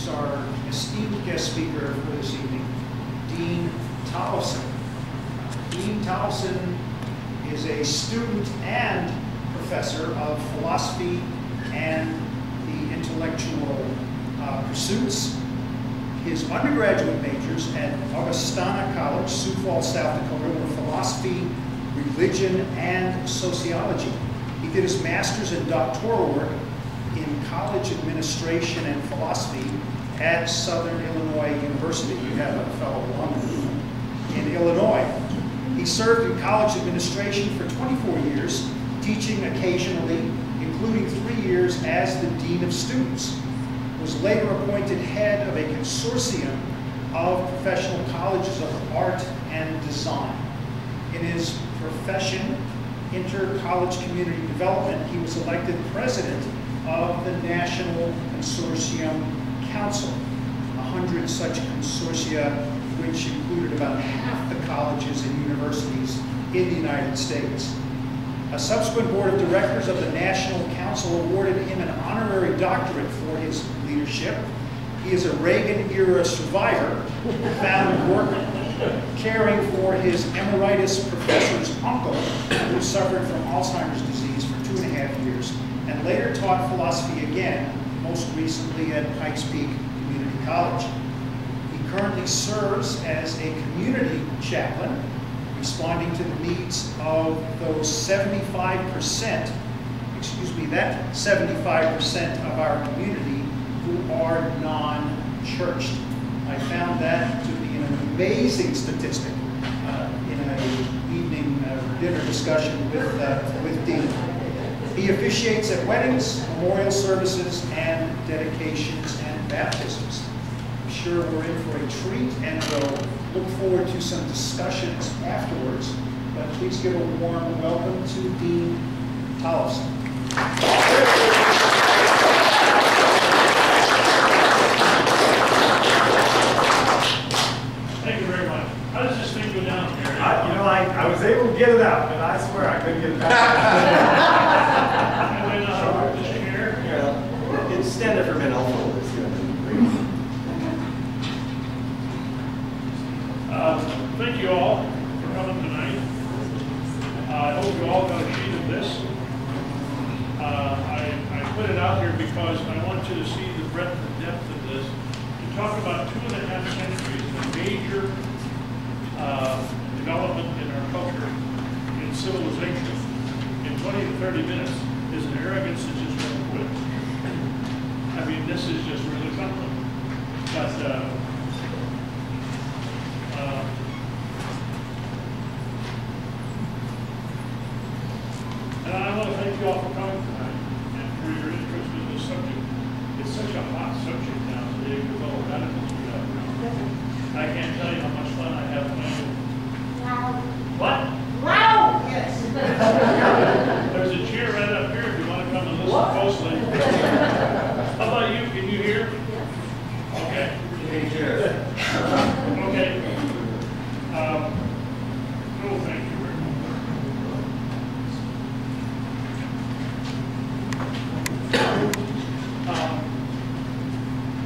introduce our esteemed guest speaker for this evening, Dean Tollefson. Dean Tollefson is a student and professor of philosophy and the intellectual pursuits. His undergraduate majors at Augustana College, Sioux Falls, South Dakota, were philosophy, religion, and sociology. He did his master's and doctoral work in college administration and philosophy at Southern Illinois University. You have a fellow alum in Illinois. He served in college administration for 24 years, teaching occasionally, including 3 years as the Dean of Students. Was later appointed head of a consortium of professional colleges of art and design. In his profession, inter-college community development, he was elected president of the National Consortium Council, 100 such consortia, which included about half the colleges and universities in the United States. A subsequent board of directors of the National Council awarded him an honorary doctorate for his leadership. He is a Reagan-era survivor, found work caring for his emeritus professor's uncle, who suffered from Alzheimer's disease for 2.5 years, and later taught philosophy again, most recently at Pikes Peak Community College. He currently serves as a community chaplain, responding to the needs of those 75%, that 75% of our community who are non-churched. I found that to be an amazing statistic in an evening dinner discussion with Dean. He officiates at weddings, memorial services, and dedications and baptisms. I'm sure we're in for a treat, and we'll look forward to some discussions afterwards. But please give a warm welcome to Dean Tollefson. Thank you very much. How does this thing go down here? I was able to get it out, but I swear I couldn't get it back. Anybody know how to work this chair? Yeah. It's stand up for a minute. I'll fold this. Thank you all for coming tonight. I hope you all got a sheet of this. I put it out here because I want you to see the breadth and depth of this. To talk about 2.5 centuries of major development in our culture, in civilization, in 20 to 30 minutes is an arrogance that just won't quit. I mean, this is just really something. But and I want to thank you all for coming tonight and for your interest in this subject. It's such a hot subject now today with all the radicals we have around. I can't tell you how much fun I have playing. Wow. What? Wow! Yes. There's a chair right up here if you want to come and listen closely. How about you? Can you hear? Okay. Hey, chair. Okay. Cool, thank you very much.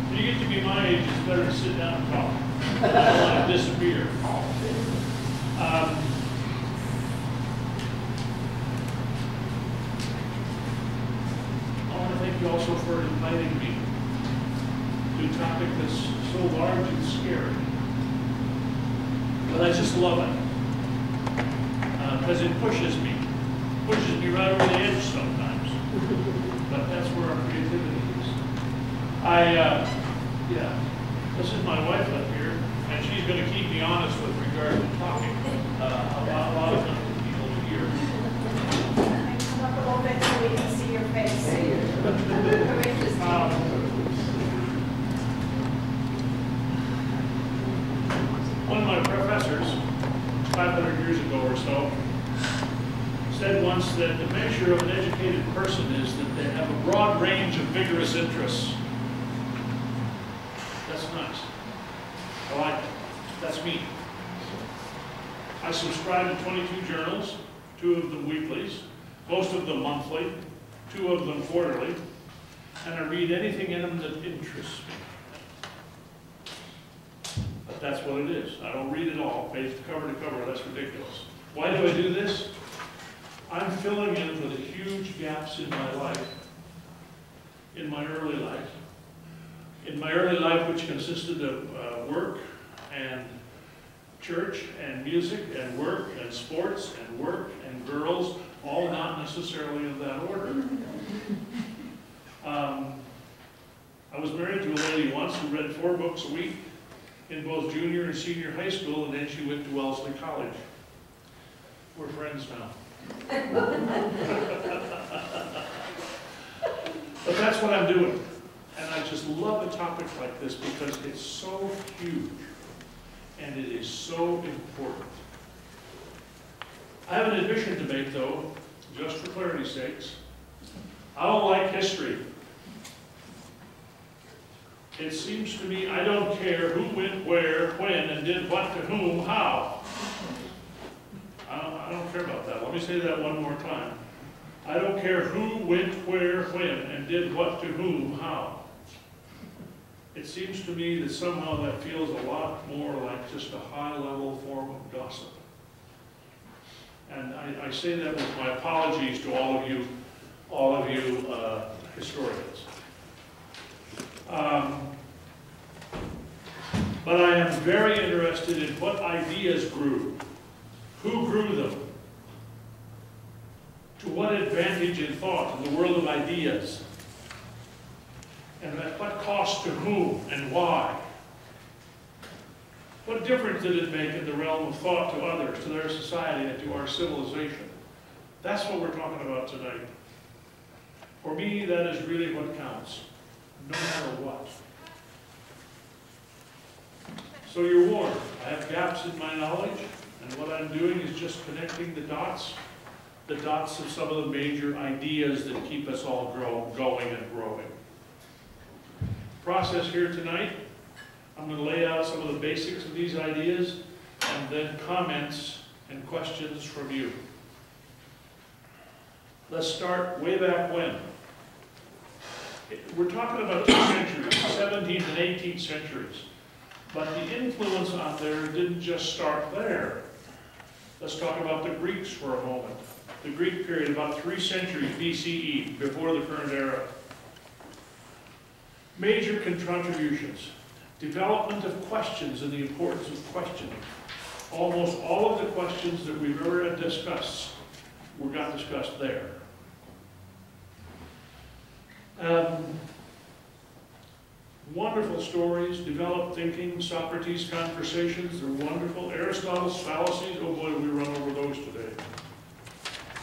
When you get to be my age, it's better to sit down and talk. I don't want to disappear. I want to thank you also for inviting me to a topic that's so large and scary. But I just love it. Because it pushes me right over the edge sometimes. But that's where our creativity is. Yeah, this is my wife up here, and she's going to keep me honest with regard to talking about a lot of things that people hear. Come up a little bit so we can see your face. One of my professors, 500 years ago or so, said once that the measure of an educated person is that they have a broad range of vigorous interests. That's nice. I like it. That's me. I subscribe to 22 journals, 2 of them weeklies, most of them monthly, 2 of them quarterly, and I read anything in them that interests me. But that's what it is. I don't read it all, page cover to cover. That's ridiculous. Why do I do this? I'm filling in for the huge gaps in my life, in my early life. In my early life, which consisted of work and church and music and work and sports and work and girls, all not necessarily in that order. I was married to a lady once who read 4 books a week in both junior and senior high school, and then she went to Wellesley College. We're friends now. But that's what I'm doing. And I just love a topic like this because it's so huge and it is so important. I have an admission to make, though, just for clarity's sakes. I don't like history. It seems to me I don't care who went where, when, and did what to whom, how. I don't care about that. Let me say that one more time. I don't care who went where, when, and did what to whom, how. It seems to me that somehow that feels a lot more like just a high-level form of gossip. And I say that with my apologies to all of you historians. But I am very interested in what ideas grew, who grew them, to what advantage in thought in the world of ideas, and at what cost to whom and why. What difference did it make in the realm of thought to others, to their society, and to our civilization? That's what we're talking about tonight. For me, that is really what counts, no matter what. So you're warned. I have gaps in my knowledge, and what I'm doing is just connecting the dots of some of the major ideas that keep us all going and growing. Process here tonight, I'm going to lay out some of the basics of these ideas, and then comments and questions from you. Let's start way back when. We're talking about 2 centuries, 17th and 18th centuries. But the influence on there didn't just start there. Let's talk about the Greeks for a moment. The Greek period, about 3 centuries BCE, before the current era. Major contributions. Development of questions and the importance of questioning. Almost all of the questions that we've ever discussed got discussed there. Wonderful stories, developed thinking, Socrates' conversations, they're wonderful. Aristotle's fallacies, oh boy, we run over those today.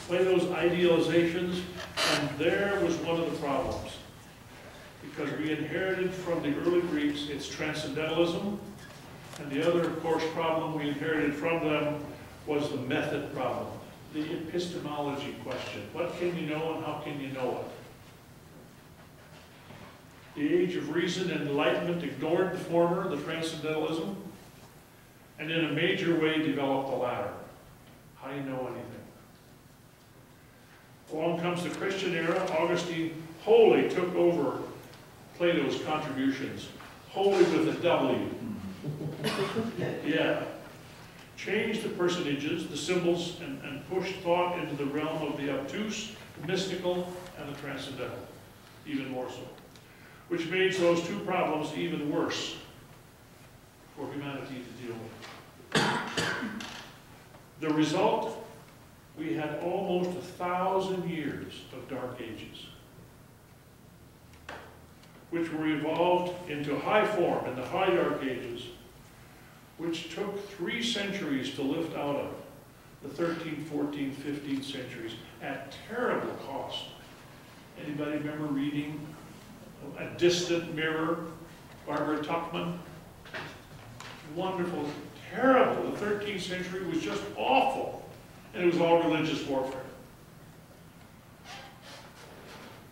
Plato's idealizations, and there was one of the problems. Because we inherited from the early Greeks its transcendentalism, and the other, of course, problem we inherited from them was the method problem, the epistemology question. What can you know and how can you know it? The age of reason and enlightenment ignored the former, the transcendentalism, and in a major way developed the latter. How do you know anything? Along comes the Christian era. Augustine wholly took over Plato's contributions, wholly with a W. Yeah. Changed the personages, the symbols, and pushed thought into the realm of the obtuse, the mystical, and the transcendental, even more so. Which made those 2 problems even worse for humanity to deal with. The result, we had almost 1,000 years of dark ages, which were evolved into high form in the high dark ages, which took 3 centuries to lift out of, the 13th, 14th, 15th centuries, at terrible cost. Anybody remember reading A Distant Mirror, Barbara Tuchman? Wonderful, terrible. The 13th century was just awful, and it was all religious warfare.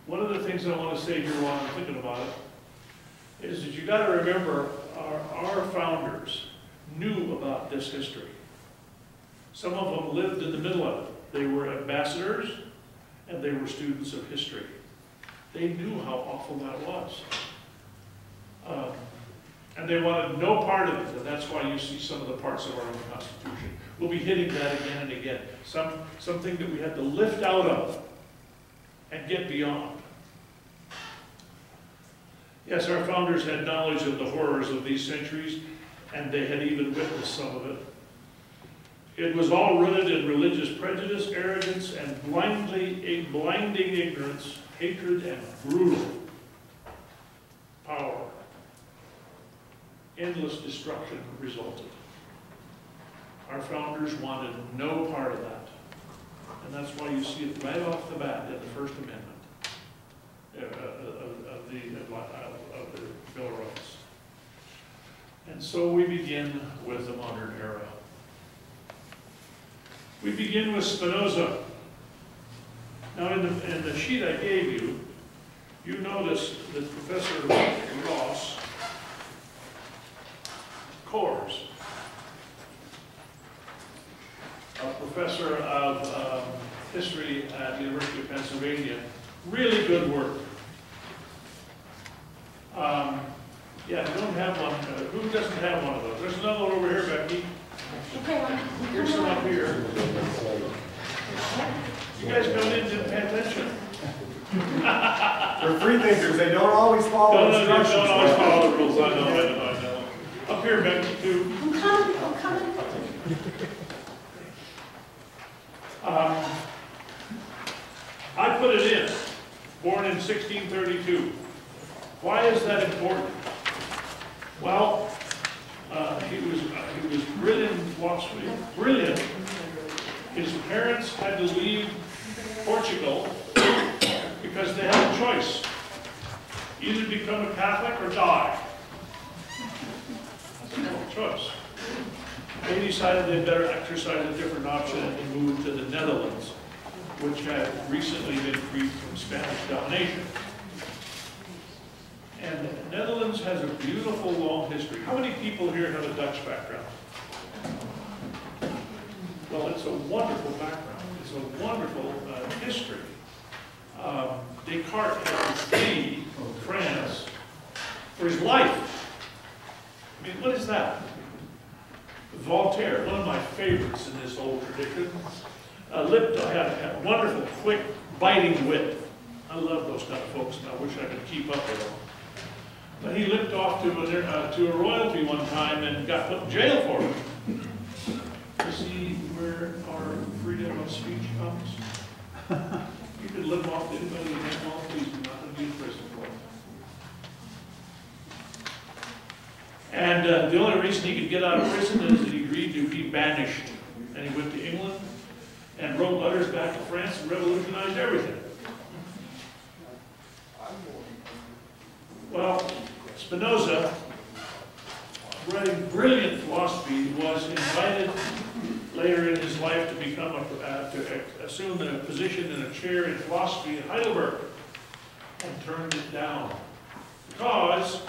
One of the things I want to say here while I'm thinking about it is that you got to remember our founders knew about this history. Some of them lived in the middle of it. They were ambassadors and they were students of history. They knew how awful that was. And they wanted no part of it, and that's why you see some of the parts of our own Constitution. We'll be hitting that again and again. Something that we had to lift out of and get beyond. Yes, our founders had knowledge of the horrors of these centuries, and they had even witnessed some of it. It was all rooted in religious prejudice, arrogance, and blinding ignorance, hatred, and brutal power. Endless destruction resulted. Our founders wanted no part of that. And that's why you see it right off the bat in the First Amendment of the Bill of Rights. And so we begin with the modern era. We begin with Spinoza. Now in the sheet I gave you, you notice that Professor Ross Coors, a professor of history at the University of Pennsylvania, really good work. Yeah, we don't have one. Who doesn't have one of those? There's another one over here, Becky. Okay. Here's some up here. You guys come in, didn't pay attention. They're free thinkers, they don't always follow instructions. Don't always follow the rules, I know. Up here, Becky, too. I'm coming. I put it in, born in 1632. Why is that important? Well, he was brilliant in philosophy, brilliant. His parents had to leave Portugal because they had a choice. Either become a Catholic or die. That's a choice. They decided they'd better exercise a different option and move to the Netherlands, which had recently been freed from Spanish domination. And the Netherlands has a beautiful long history. How many people here have a Dutch background? Well, it's a wonderful background. It's a wonderful history. Descartes had to flee France for his life. I mean, what is that? Voltaire, one of my favorites in this old tradition, had a wonderful, quick, biting wit. I love those kind of folks, and I wish I could keep up with them. But he limped off to a royalty one time and got put in jail for it. You see where our freedom of speech comes? You could live off to anybody you want, please do not going to be in prison for it. And the only reason he could get out of prison is that he agreed to be banished. And he went to England and wrote letters back to France and revolutionized everything. Well, Spinoza, writing brilliant philosophy, was invited later in his life to become to assume a position in a chair in philosophy at Heidelberg, and turned it down because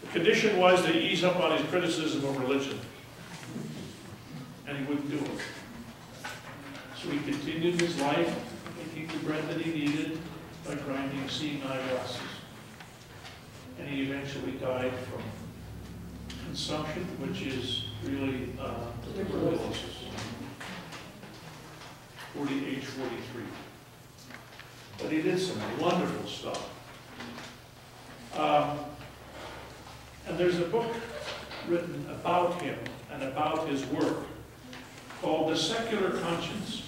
the condition was to ease up on his criticism of religion, and he wouldn't do it. So he continued his life eating the bread that he needed by grinding seeing eyeglasses. And he eventually died from consumption, which is really tuberculosis. Age 43. But he did some wonderful stuff. And there's a book written about him and about his work called The Secular Conscience.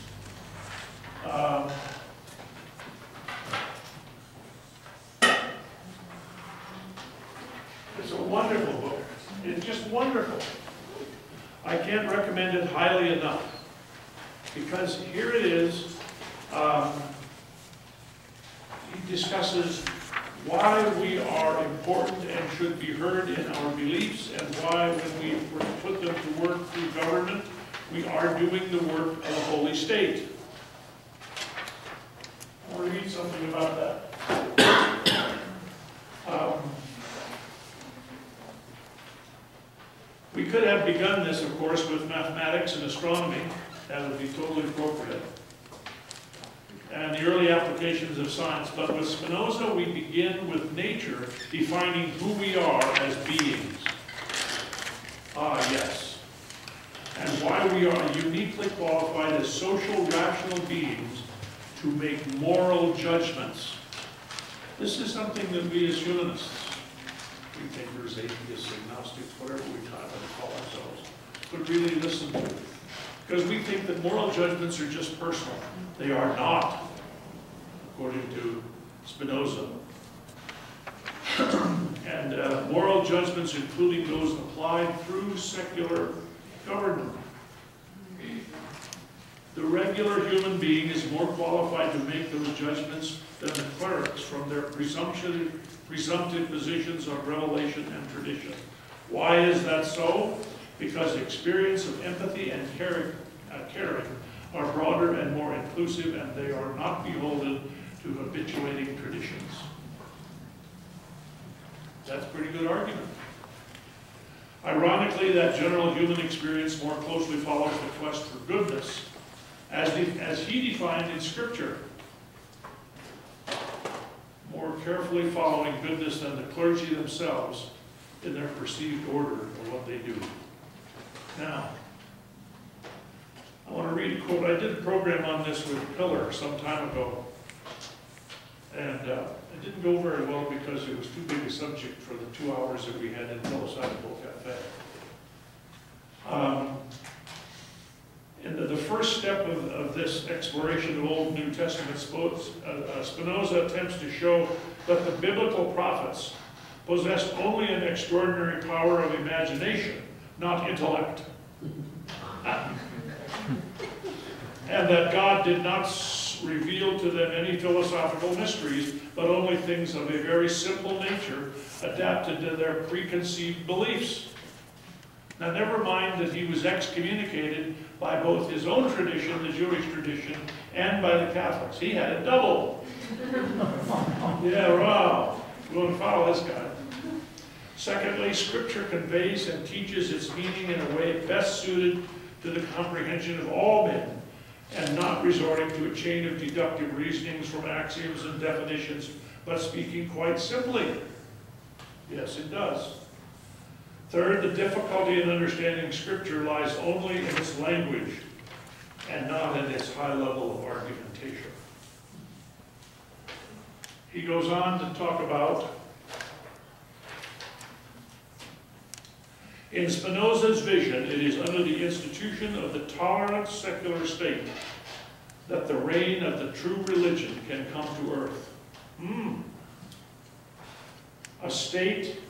It's a wonderful book. It's just wonderful. I can't recommend it highly enough, because here it is. He discusses why we are important and should be heard in our beliefs, and why when we put them to work through government, we are doing the work of the Holy State. I want to read something about that. We could have begun this, of course, with mathematics and astronomy. That would be totally appropriate. And the early applications of science. But with Spinoza, we begin with nature defining who we are as beings. Ah, yes. And why we are uniquely qualified as social rational beings to make moral judgments. This is something that we as humanists, freethinkers, atheists, agnostics, whatever we kind of call ourselves, would really listen to. Because we think that moral judgments are just personal. They are not, according to Spinoza. And moral judgments, including those applied through secular government. The regular human being is more qualified to make those judgments than the clerics from their presumptive positions of revelation and tradition. Why is that so? Because experience of empathy and caring are broader and more inclusive, and they are not beholden to habituating traditions. That's a pretty good argument. Ironically, that general human experience more closely follows the quest for goodness, as he defined in Scripture, more carefully following goodness than the clergy themselves in their perceived order of what they do. Now, I want to read a quote. I did a program on this with Pillar some time ago, and it didn't go very well because it was too big a subject for the 2 hours that we had in Philosophical Cafe. And the first step of this exploration of Old and New Testament, Spinoza attempts to show that the biblical prophets possessed only an extraordinary power of imagination, not intellect. And that God did not reveal to them any philosophical mysteries, but only things of a very simple nature adapted to their preconceived beliefs. Now, never mind that he was excommunicated by both his own tradition, the Jewish tradition, and by the Catholics. He had it double. Yeah, wow. Go and follow this guy. Secondly, Scripture conveys and teaches its meaning in a way best suited to the comprehension of all men, and not resorting to a chain of deductive reasonings from axioms and definitions, but speaking quite simply. Yes, it does. Third, the difficulty in understanding Scripture lies only in its language and not in its high level of argumentation. He goes on to talk about, in Spinoza's vision, it is under the institution of the tolerant secular state that the reign of the true religion can come to earth. A state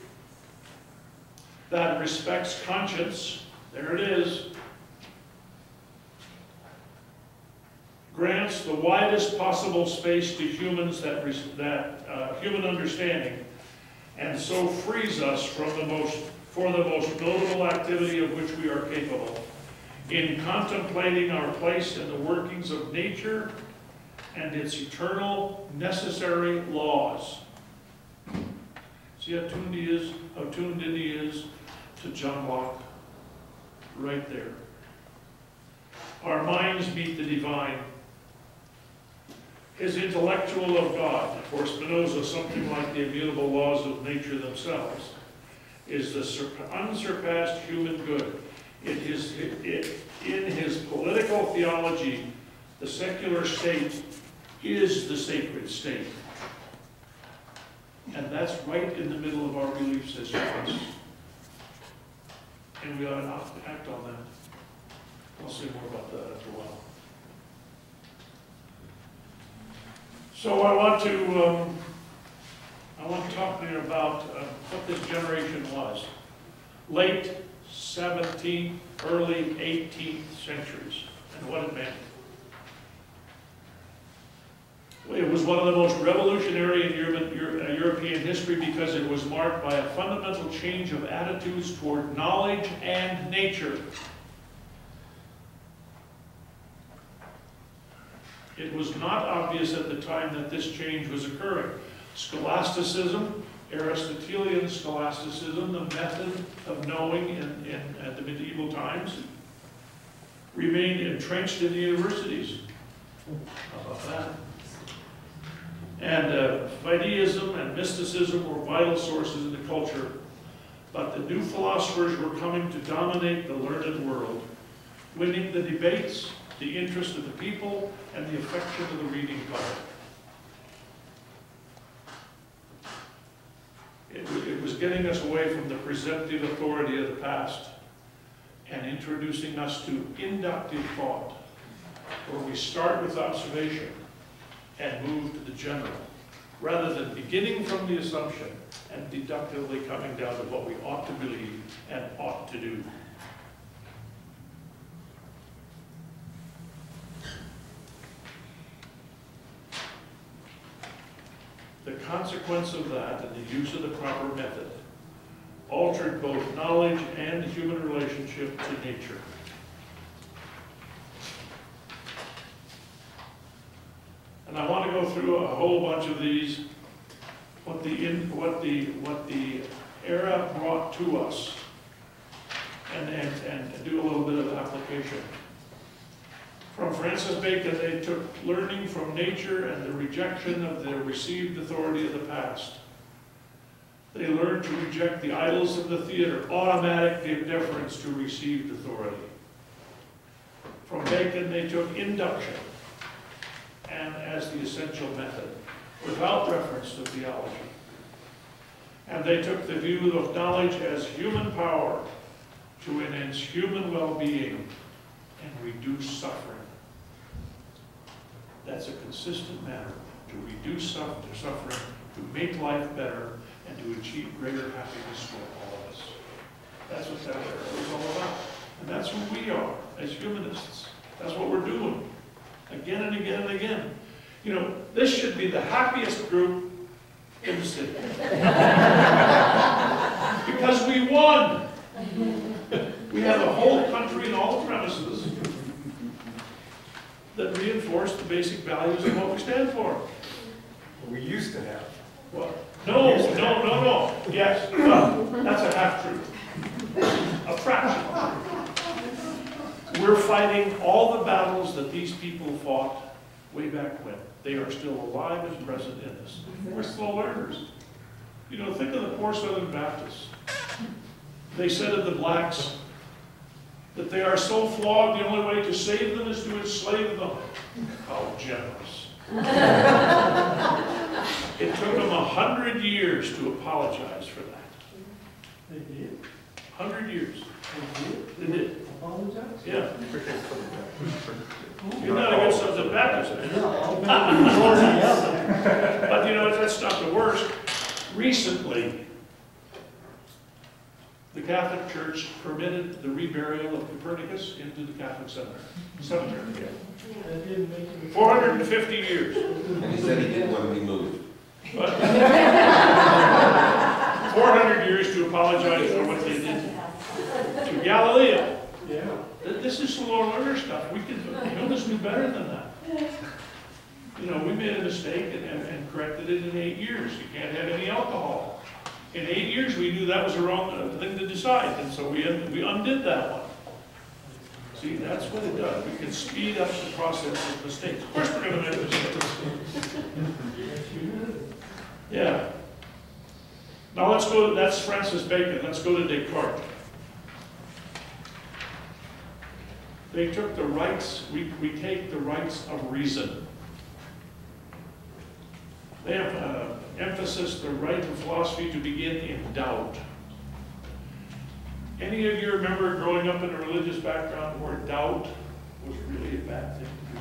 that respects conscience, there it is, grants the widest possible space to humans human understanding, and so frees us from the most notable activity of which we are capable, in contemplating our place in the workings of nature and its eternal, necessary laws. See how tuned in he is to John Locke? Right there. Our minds meet the divine. His intellectual of God, for Spinoza, something like the immutable laws of nature themselves, is the unsurpassed human good. In his political theology, the secular state is the sacred state. And that's right in the middle of our beliefs as humans. And we ought to act on that. I'll say more about that after a while. So I want to talk to you about what this generation was. Late 17th, early 18th centuries, and what it meant. It was one of the most revolutionary in European history because it was marked by a fundamental change of attitudes toward knowledge and nature. It was not obvious at the time that this change was occurring. Scholasticism, Aristotelian scholasticism, the method of knowing at the medieval times, remained entrenched in the universities. How about that? And Fideism and mysticism were vital sources in the culture. But the new philosophers were coming to dominate the learned world, winning the debates, the interest of the people, and the affection of the reading public. It was getting us away from the presumptive authority of the past and introducing us to inductive thought, where we start with observation and move to the general, rather than beginning from the assumption and deductively coming down to what we ought to believe and ought to do. The consequence of that and the use of the proper method altered both knowledge and human relationship to nature. And I want to go through a whole bunch of these, what the era brought to us, and do a little bit of application. From Francis Bacon, they took learning from nature and the rejection of the received authority of the past. They learned to reject the idols of the theater, automatic deference to received authority. From Bacon, they took induction and as the essential method, without reference to theology. And they took the view of knowledge as human power to enhance human well-being and reduce suffering. That's a consistent manner to reduce suffering, to make life better, and to achieve greater happiness for all of us. That's what that era was all about. And that's who we are as humanists. That's what we're doing. Again and again and again. You know, this should be the happiest group in the city. Because we won. We have a whole country and all the premises that reinforce the basic values of what we stand for. We used to have. What? No. Yes, well, that's a half-truth. A fraction of truth. We're fighting all the battles that these people fought way back when. They are still alive and present in us. We're slow learners. You know, think of the poor Southern Baptists. They said of the blacks that they are so flawed, the only way to save them is to enslave them. How generous. It took them 100 years to apologize for that. They did? 100 years. They did? They did. Apologize? Yeah. You're not a good Southern Baptist, man. But you know, that's not the worst. Recently, the Catholic Church permitted the reburial of Copernicus into the Catholic cemetery. 450 years. And he said he didn't want to be moved. But 400 years to apologize for what they did to Galileo. Yeah. This is slow learner stuff. We can humans do better than that. You know, we made a mistake and corrected it in 8 years. You can't have any alcohol. In 8 years, we knew that was the wrong thing to decide, and so we undid that one. See, that's what it does. We can speed up the process of mistakes. Of course, we're going to make mistakes. Yeah. Now let's go. That's Francis Bacon. Let's go to Descartes. They took the rights. We take the rights of reason. They have emphasis the right of philosophy to begin in doubt. Any of you remember growing up in a religious background where doubt was really a bad thing to do?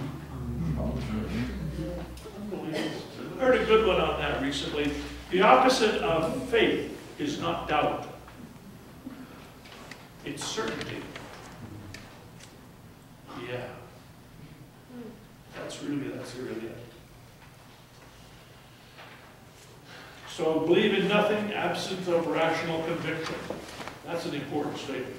Unbelievable. I heard a good one on that recently. The opposite of faith is not doubt. It's certainty. Yeah. That's really it. So believe in nothing absent of rational conviction. That's an important statement.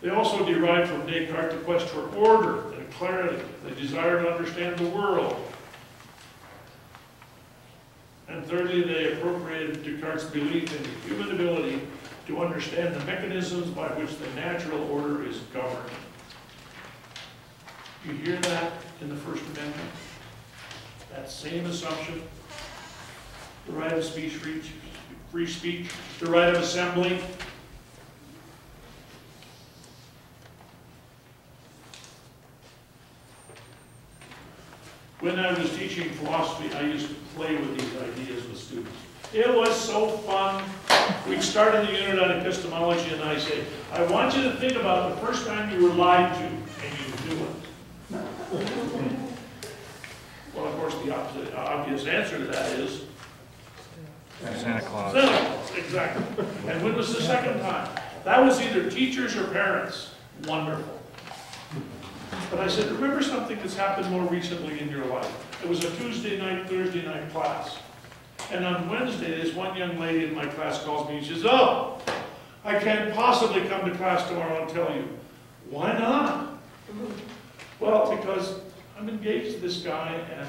They also derive from Descartes the quest for order and clarity. They desire to understand the world. And thirdly, they appropriated Descartes' belief in the human ability to understand the mechanisms by which the natural order is governed. You hear that in the First Amendment? That same assumption. The right of speech, free speech, the right of assembly. When I was teaching philosophy, I used to play with these ideas with students. It was so fun. We'd start in the unit on epistemology, and I say, I want you to think about the first time you were lied to, and you knew it. Well, of course, the obvious answer to that is Santa Claus. Santa Claus, exactly. And when was the second time? That was either teachers or parents. Wonderful. But I said, remember something that's happened more recently in your life. It was a Tuesday night, Thursday night class. And on Wednesday, this one young lady in my class calls me and she says, oh, I can't possibly come to class tomorrow and tell you. Why not? Well, because I'm engaged to this guy and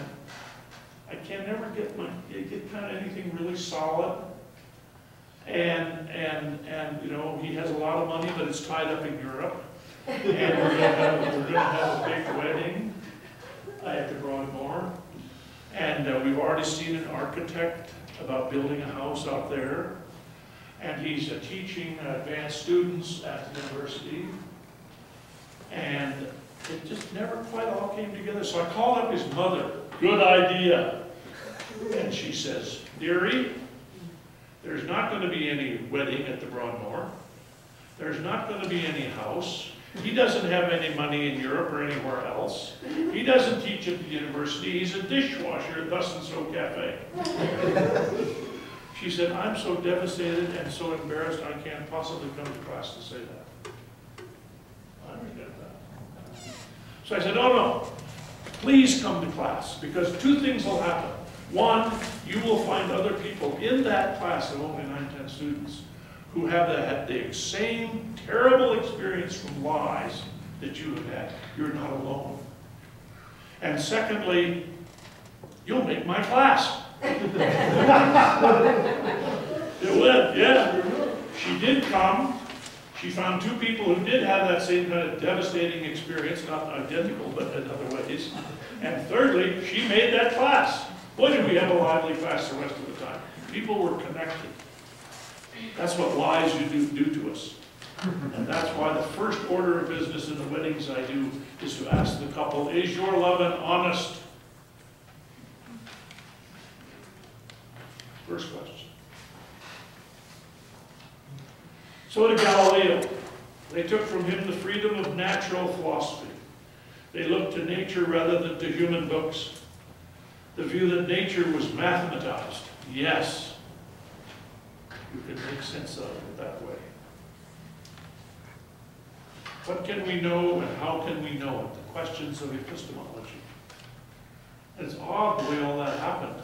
I can never get kind of anything really solid. And you know, he has a lot of money, but it's tied up in Europe. And we're gonna have a big wedding at the Broadmoor. And we've already seen an architect about building a house out there. And he's teaching advanced students at the university. And it just never quite all came together. So I called up his mother. Good idea. And she says, dearie, there's not going to be any wedding at the Broadmoor. There's not going to be any house. He doesn't have any money in Europe or anywhere else. He doesn't teach at the university. He's a dishwasher at Thus and So Cafe. She said, I'm so devastated and so embarrassed I can't possibly come to class to say that. I understand that. So I said, oh no, please come to class, because two things will happen. One, you will find other people in that class of only 9, 10 students who have the same terrible experience from lies that you have had. You're not alone. And secondly, you'll make my class. It went, yeah. She did come. She found 2 people who did have that same kind of devastating experience, not identical, but in other ways. And thirdly, she made that class. Boy, did we have a lively class the rest of the time. People were connected. That's what lies do to us. And that's why the first order of business in the weddings I do is to ask the couple, is your loving honest? First question. So to Galileo, they took from him the freedom of natural philosophy. They looked to nature rather than to human books. The view that nature was mathematized. Yes. You can make sense of it that way. What can we know and how can we know it? The questions of epistemology. And it's odd the way all that happened.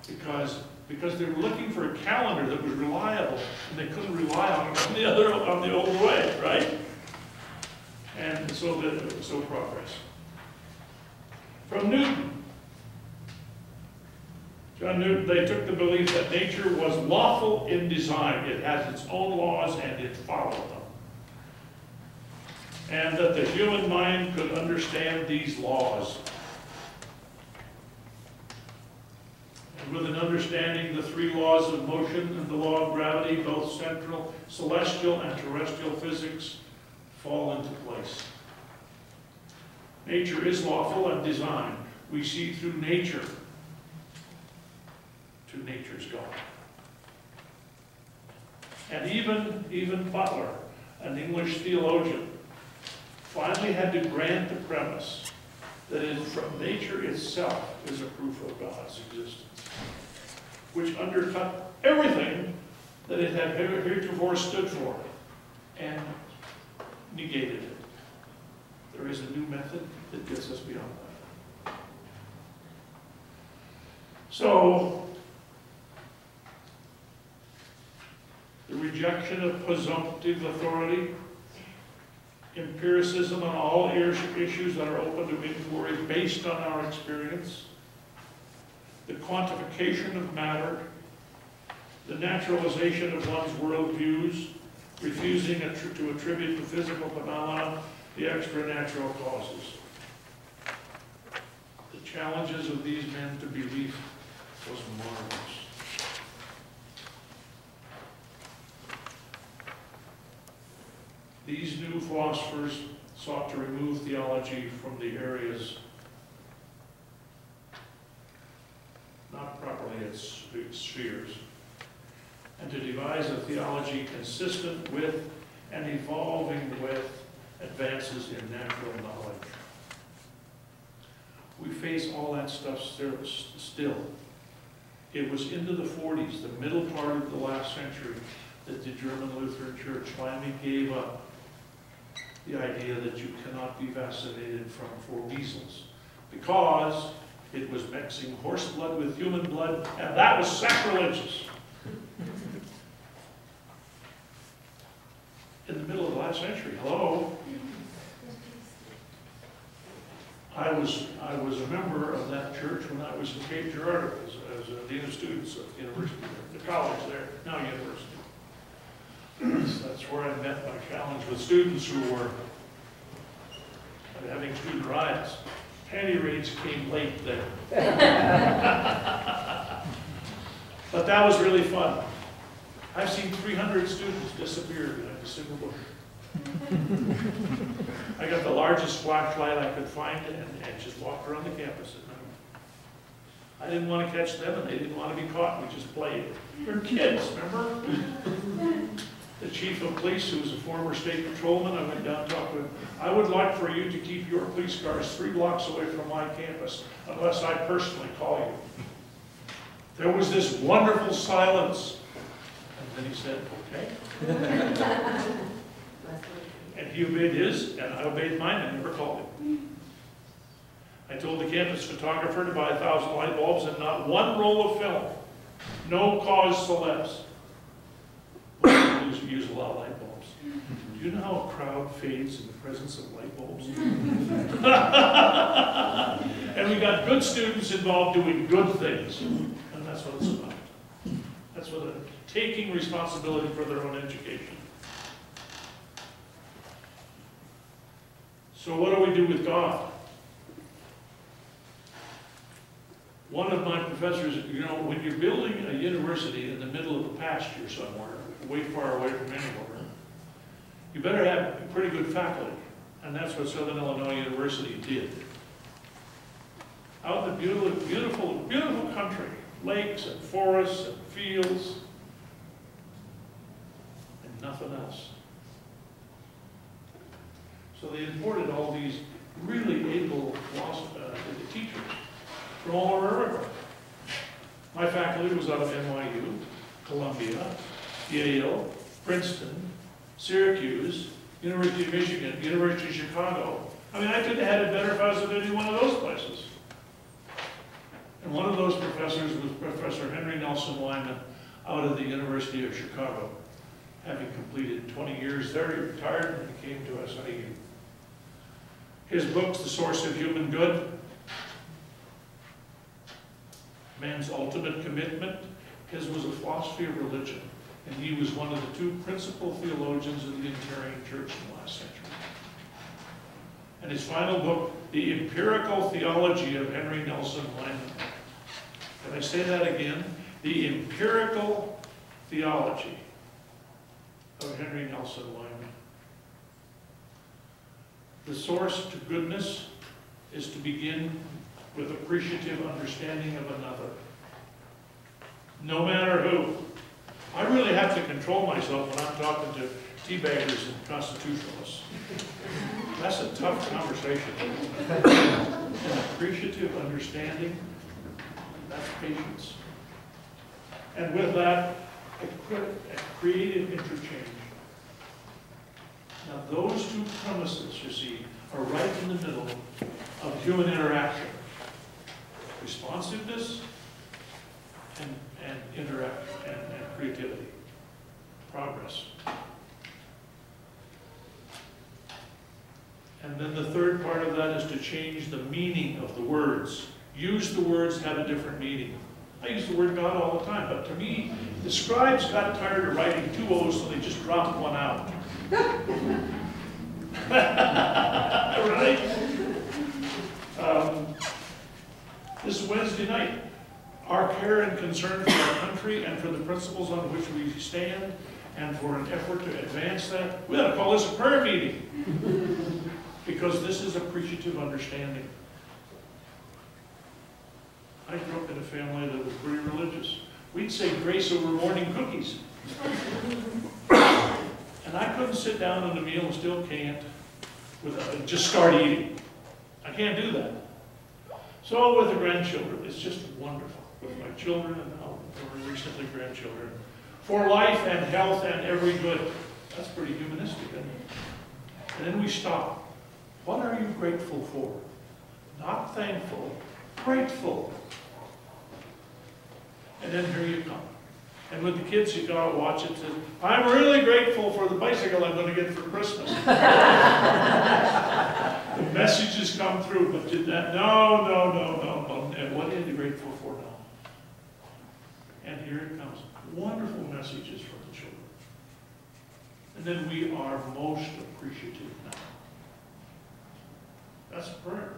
Because they were looking for a calendar that was reliable, and they couldn't rely on it on the old way, right? And so progress. From Newton. John Newton, they took the belief that nature was lawful in design. It has its own laws and it followed them. And that the human mind could understand these laws. And with an understanding the 3 laws of motion and the law of gravity, both central, celestial, and terrestrial physics fall into place. Nature is lawful and designed. We see through nature to nature's God. And even Butler, an English theologian, finally had to grant the premise that from nature itself is a proof of God's existence, which undercut everything that it had heretofore stood for and negated it. There is a new method that gets us beyond that. So, the rejection of presumptive authority, empiricism on all issues that are open to inquiry based on our experience, the quantification of matter, the naturalization of one's worldviews, refusing to attribute to physical phenomena the extra-natural causes. The challenges of these men to belief was marvelous. These new philosophers sought to remove theology from the areas not properly its spheres, and to devise a theology consistent with and evolving with advances in natural knowledge. We face all that stuff still. It was into the 40s, the middle part of the last century, that the German Lutheran Church finally gave up the idea that you cannot be vaccinated for measles, because it was mixing horse blood with human blood, and that was sacrilegious. In the middle of the last century, hello? I was a member of that church when I was in Cape Girardeau as a dean of students at the university there, the college there, now university. That's where I met my challenge with students who were having student riots. Panty raids came late there. But that was really fun. I've seen 300 students disappear behind a single bush. I got the largest flashlight I could find and just walked around the campus at night. I didn't want to catch them and they didn't want to be caught. We just played. We're kids, remember? The chief of police, who was a former state patrolman, I went down and talked to him. I would like for you to keep your police cars 3 blocks away from my campus unless I personally call you. There was this wonderful silence. And then he said, okay. And he obeyed his, and I obeyed mine, and never called him. I told the campus photographer to buy 1,000 light bulbs and not one roll of film. No cause celebs. We use a lot of light bulbs. Do you know how a crowd fades in the presence of light bulbs? And we got good students involved doing good things. And that's what it's about. That's what taking responsibility for their own education. So what do we do with God? One of my professors, you know, when you're building a university in the middle of a pasture somewhere, way far away from anywhere, you better have pretty good faculty. And that's what Southern Illinois University did. Out in the beautiful, beautiful, beautiful country, lakes and forests and fields, and nothing else. So they imported all these really able teachers from all over everywhere. My faculty was out of NYU, Columbia, Yale, Princeton, Syracuse, University of Michigan, University of Chicago. I mean, I couldn't have had it better if I was at any one of those places. And one of those professors was Professor Henry Nelson Wyman out of the University of Chicago. Having completed 20 years there, he retired and he came to SIU. His book's The Source of Human Good, Man's Ultimate Commitment. His was a philosophy of religion, and he was one of the 2 principal theologians of the Unitarian Church in the last century. And his final book, The Empirical Theology of Henry Nelson Wyman. Can I say that again? The Empirical Theology of Henry Nelson Wyman. The source to goodness is to begin with appreciative understanding of another. No matter who. I really have to control myself when I'm talking to teabaggers and constitutionalists. That's a tough conversation. An appreciative understanding, that's patience. And with that, a creative interchange. Now those 2 premises, you see, are right in the middle of human interaction. Responsiveness and interaction and creativity. Progress. And then the third part of that is to change the meaning of the words. Use the words, have a different meaning. I use the word God all the time, but to me, the scribes got tired of writing 2 O's, so they just dropped one out. Right? This Wednesday night, our care and concern for our country and for the principles on which we stand And for an effort to advance that, we ought to call this a prayer meeting. Because this is appreciative understanding. I grew up in a family that was pretty religious. We'd say grace over morning cookies. And I couldn't sit down on a meal and still can't just start eating. I can't do that. So with the grandchildren, it's just wonderful. With my children and now more recently grandchildren. For life and health and every good. That's pretty humanistic, isn't it? And then we stop. What are you grateful for? Not thankful, grateful. And then here you come. And with the kids, you gotta watch it. I'm really grateful for the bicycle I'm going to get for Christmas. The messages come through, but did that? No. And what are you grateful for now? And here it comes. Wonderful messages from the children. And then we are most appreciative now. That's prayer.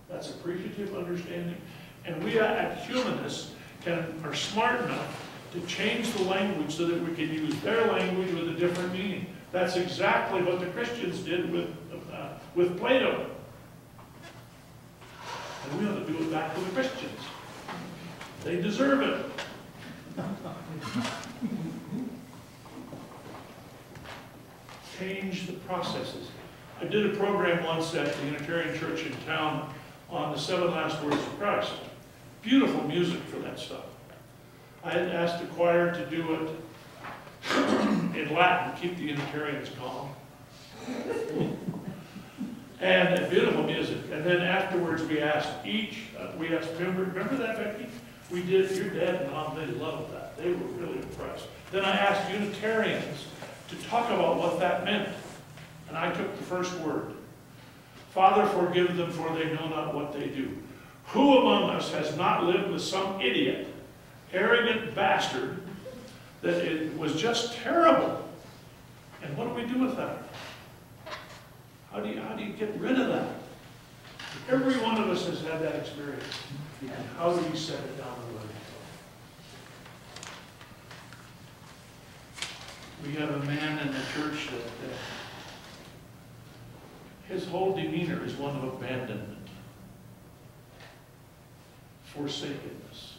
That's appreciative understanding. And we as humanists are smart enough to change the language so that we can use their language with a different meaning. That's exactly what the Christians did with Plato. And we ought to do it back to the Christians. They deserve it. Change the processes. I did a program once at the Unitarian Church in town on the 7 last words of Christ. Beautiful music for that stuff. I had asked the choir to do it in Latin, keep the Unitarians calm. And beautiful music. And then afterwards we asked remember that, Becky? We did, your dad and mom, they loved that. They were really impressed. Then I asked Unitarians to talk about what that meant. And I took the first word. Father, forgive them, for they know not what they do. Who among us has not lived with some idiot, arrogant bastard, that it was just terrible? And what do we do with that? How do you get rid of that? Every one of us has had that experience. And how do we set it down and let it go? We have a man in the church that his whole demeanor is one of abandonment, forsakenness.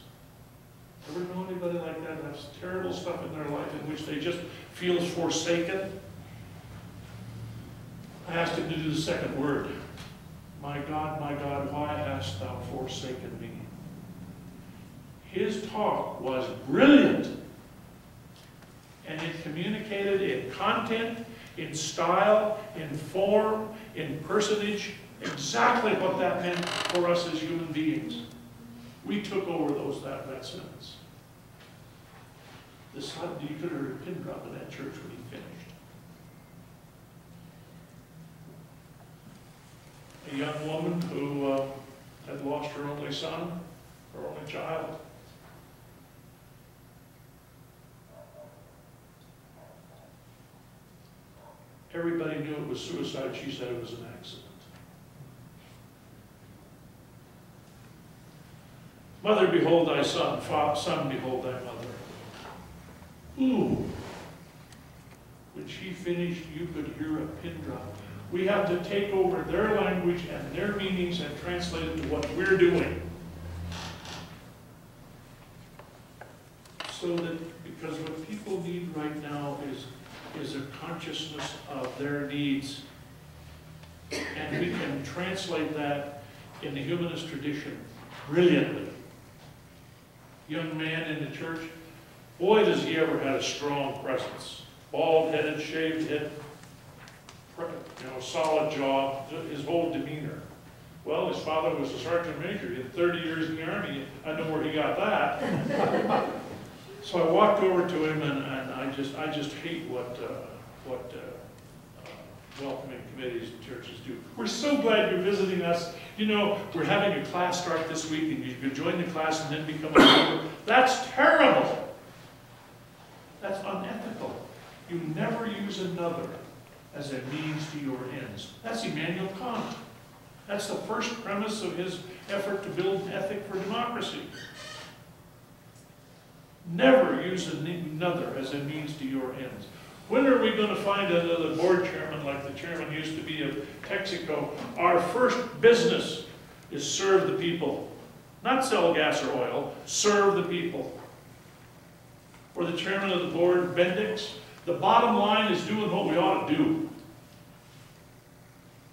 Ever know anybody like that? That's terrible stuff in their life in which they just feel forsaken. I asked him to do the second word. My God, why hast thou forsaken me? His talk was brilliant. And it communicated in content, in style, in form, in personage, exactly what that meant for us as human beings. We took over that sentence. You could have heard a pin drop in that church when he finished. A young woman who had lost her only son, her only child. Everybody knew it was suicide. She said it was an accident. Mother, behold thy son. Son, behold thy mother. Ooh. When she finished, you could hear a pin drop. We have to take over their language and their meanings and translate it to what we're doing. So that, because what people need right now is a consciousness of their needs. And we can translate that in the humanist tradition brilliantly. Young man in the church, boy, does he ever had a strong presence. Bald-headed, shaved head, solid jaw, his whole demeanor. Well, his father was a sergeant major. He had 30 years in the Army. I know where he got that. So I walked over to him, and I just hate what welcoming committees and churches do. We're so glad you're visiting us. You know, we're having a class start this week, and you could join the class and then become a member. That's terrible. That's unethical. You never use another as a means to your ends. That's Immanuel Kant. That's the first premise of his effort to build an ethic for democracy. Never use another as a means to your ends. When are we going to find another board chairman like the chairman used to be of Texaco? Our first business is serve the people. Not sell gas or oil, serve the people. Or the chairman of the board, Bendix, the bottom line is doing what we ought to do.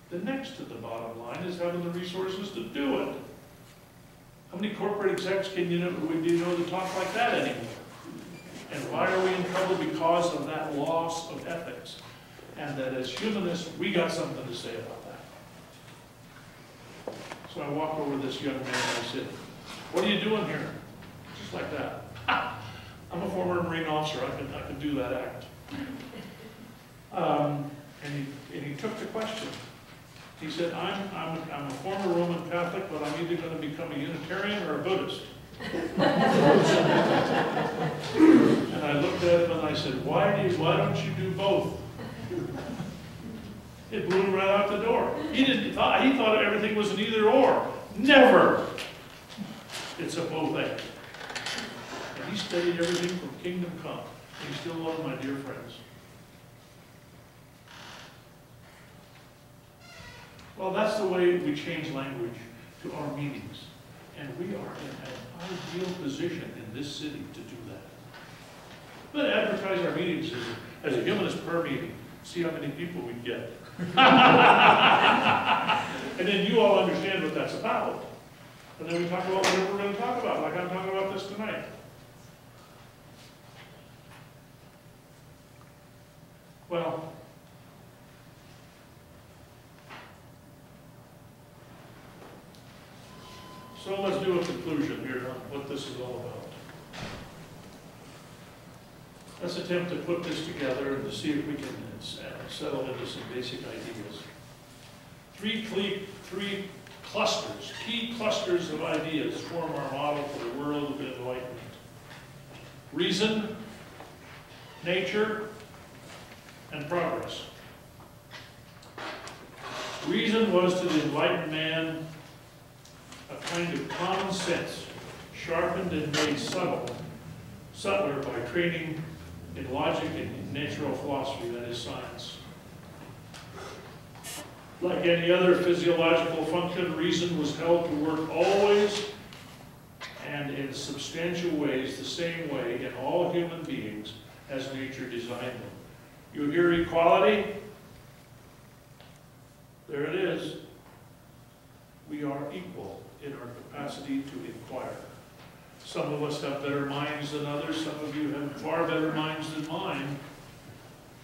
The next to the bottom line is having the resources to do it. How many corporate execs do you know that talk like that anymore? And why are we in trouble? Because of that loss of ethics. And that as humanists, we got something to say about that. So I walked over to this young man and I said, "What are you doing here?" Just like that. I'm a former Marine officer. I could do that act. And he took the question. He said, I'm a former Roman Catholic, but I'm either going to become a Unitarian or a Buddhist. And I looked at him and I said, why don't you do both? It blew him right out the door. He thought everything was an either or. Never. It's a both and. And he studied everything from kingdom come. And he's still one of my dear friends. Well, that's the way we change language to our meetings. And we are in an ideal position in this city to do that. But advertise our meetings as a humanist prayer meeting. See how many people we get. And then you all understand what that's about. And then we talk about whatever we're going to talk about, like I'm talking about this tonight. Well, so let's do a conclusion here on what this is all about. Let's attempt to put this together and to see if we can settle into some basic ideas. Three clusters, key clusters of ideas form our model for the world of enlightenment. Reason, nature, and progress. Reason was to the enlightened man a kind of common sense, sharpened and made subtler by training in logic and in natural philosophy, that is science. Like any other physiological function, reason was held to work always and in substantial ways the same way in all human beings as nature designed them. You hear equality? There it is. We are equal in our capacity to inquire. Some of us have better minds than others. Some of you have far better minds than mine.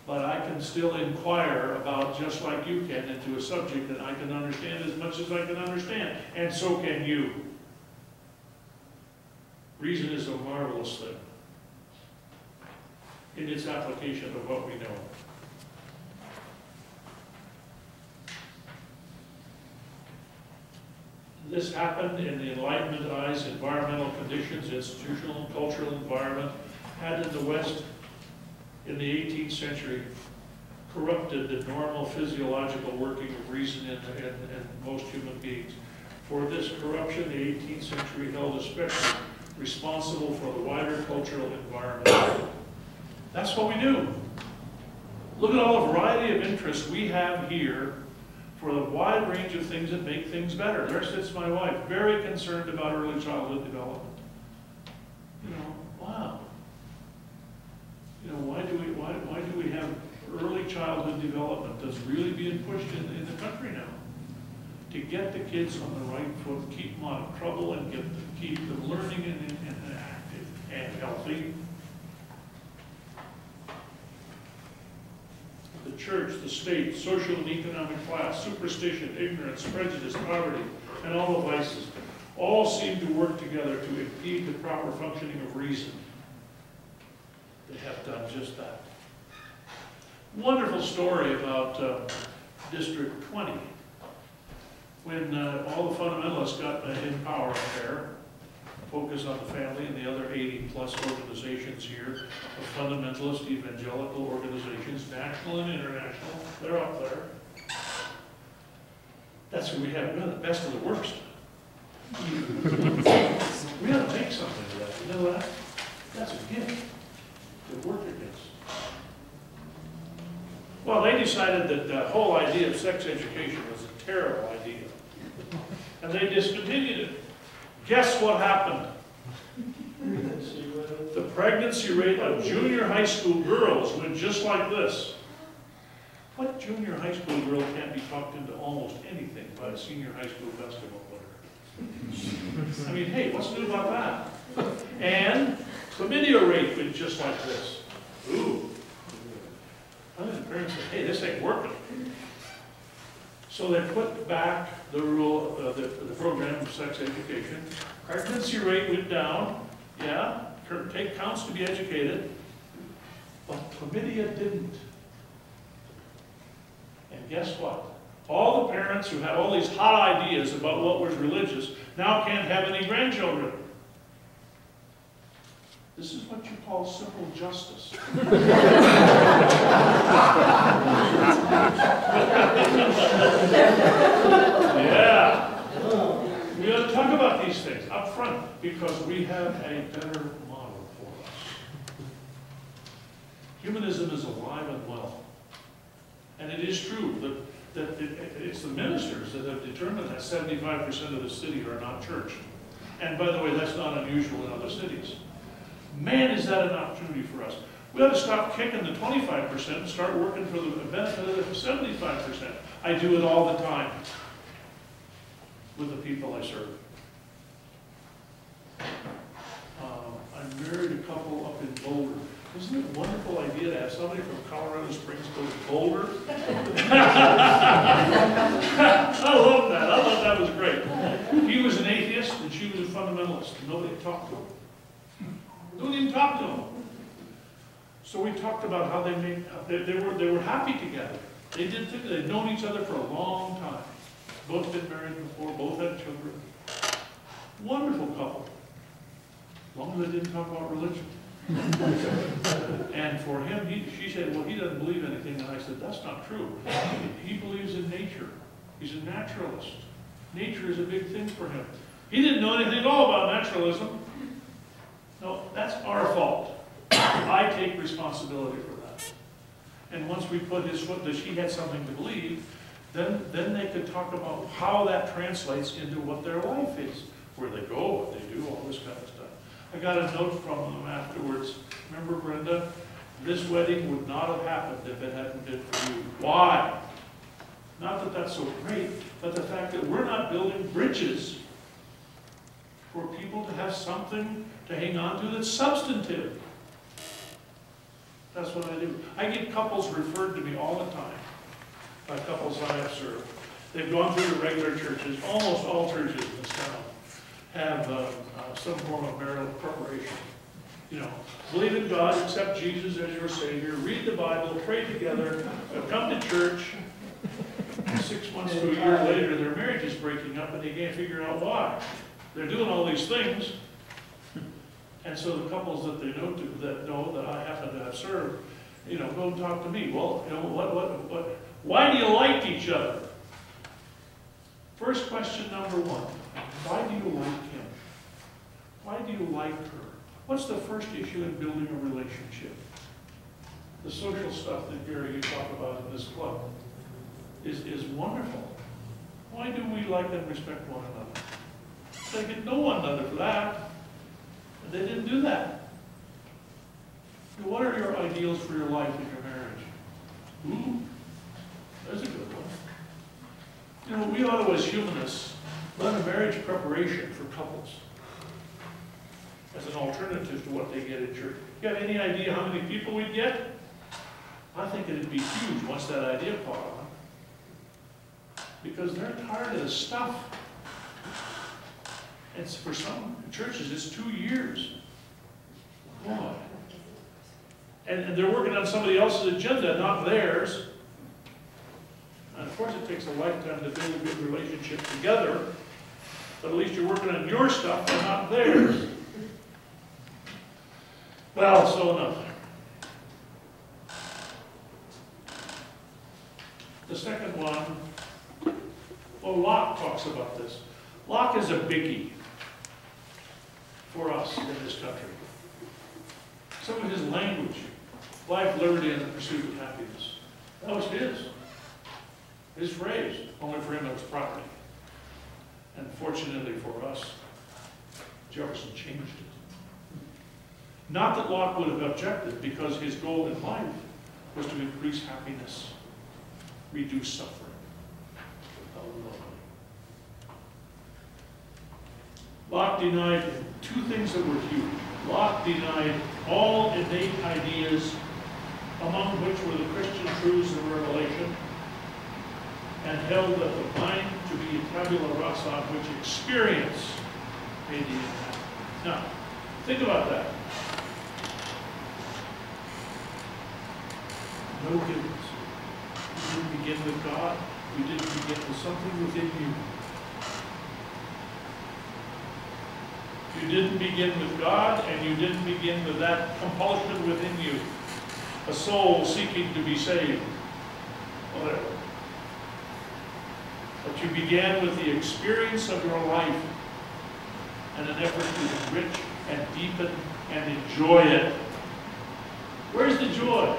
But I can still inquire about, just like you can, into a subject that I can understand as much as I can understand. And so can you. Reason is a marvelous thing in its application of what we know. This happened in the Enlightenment eyes. Environmental conditions, institutional and cultural environment had in the West in the 18th century corrupted the normal physiological working of reason in most human beings. For this corruption, the 18th century held especially responsible for the wider cultural environment. That's what we do. Look at all the variety of interests we have here for the wide range of things that make things better. There sits my wife, very concerned about early childhood development. You know, wow. You know, why do we have early childhood development that's really being pushed in the country now? To get the kids on the right foot, keep them out of trouble, and keep them learning and active and healthy. The church, the state, social and economic class, superstition, ignorance, prejudice, poverty, and all the vices all seem to work together to impede the proper functioning of reason. They have done just that. Wonderful story about District 20. When all the fundamentalists got in power up there, focus on the family and the other 80 plus organizations here, of fundamentalist evangelical organizations, national and international, they're up there. That's who we have. We have the best of the worst. We ought to take something of that. You know that? That's a gift to work against. Well, they decided that the whole idea of sex education was a terrible idea. And they discontinued it. Guess what happened? The pregnancy rate of junior high school girls went just like this. What junior high school girl can't be talked into almost anything by a senior high school basketball player? I mean, hey, what's new about that? And chlamydia rate went just like this. Ooh. And the parents said, hey, this ain't working. So they put back the rule, the program of sex education. Pregnancy rate went down. Yeah, take counts to be educated. But chlamydia didn't. And guess what? All the parents who had all these hot ideas about what was religious now can't have any grandchildren. This is what you call simple justice. Yeah. We ought to talk about these things up front because we have a better model for us. Humanism is alive and well. And it is true that it's the ministers that have determined that 75% of the city are not churched. And by the way, that's not unusual in other cities. Man, is that an opportunity for us. We ought to stop kicking the 25% and start working for the benefit of the 75%. I do it all the time with the people I serve. I married a couple up in Boulder. Isn't it a wonderful idea to have somebody from Colorado Springs go to Boulder? I love that. I thought that was great. He was an atheist and she was a fundamentalist. Nobody talked to him. Don't even talk to him. So we talked about how they were happy together. They did things. They'd known each other for a long time. Both been married before. Both had children. Wonderful couple. As long as they didn't talk about religion. And for him, she said, well, he doesn't believe anything. And I said, that's not true. He believes in nature. He's a naturalist. Nature is a big thing for him. He didn't know anything at all about naturalism. No, that's our fault. I take responsibility for that. And once we put his foot, that she had something to believe, then they could talk about how that translates into what their life is, where they go, what they do, all this kind of stuff. I got a note from them afterwards. Remember, Brenda? This wedding would not have happened if it hadn't been for you. Why? Not that that's so great, but the fact that we're not building bridges for people to have something to hang on to that's substantive. That's what I do. I get couples referred to me all the time by couples I have served. They've gone through the regular churches. Almost all churches in this town have some form of marital preparation. You know, believe in God, accept Jesus as your Savior, read the Bible, pray together, come to church. 6 months to a year later, their marriage is breaking up and they can't figure out why. They're doing all these things. And so the couples that they know that I happen to have served, you know, go and talk to me. Well, you know, why do you like each other? First question number one, why do you like him? Why do you like her? What's the first issue in building a relationship? The social stuff that Gary, you talk about in this club is wonderful. Why do we like and respect one another? They could know one another for that. And they didn't do that. What are your ideals for your life and your marriage? Ooh, there's a good one. You know, we ought to, as humanists, run a marriage preparation for couples as an alternative to what they get in church. You have any idea how many people we'd get? I think it'd be huge once that idea caught on. Because they're tired of this stuff. And for some churches, it's 2 years. Boy. And they're working on somebody else's agenda, not theirs. And of course, it takes a lifetime to build a good relationship together. But at least you're working on your stuff and not theirs. Well, so enough. The second one, well, Locke talks about this. Locke is a biggie for us in this country. Some of his language, life, liberty, and the pursuit of happiness. That was his phrase. Only for him it was property. And fortunately for us, Jefferson changed it. Not that Locke would have objected, because his goal in life was to increase happiness, reduce suffering. Locke denied two things that were huge. Locke denied all innate ideas, among which were the Christian truths of revelation, and held that the mind to be a tabula rasa on which experience made the impact. Now, think about that. No gimmicks. You didn't begin with God. You didn't begin with something within you. You didn't begin with God, and you didn't begin with that compulsion within you. A soul seeking to be saved. Whatever. But you began with the experience of your life and an effort to enrich and deepen and enjoy it. Where's the joy?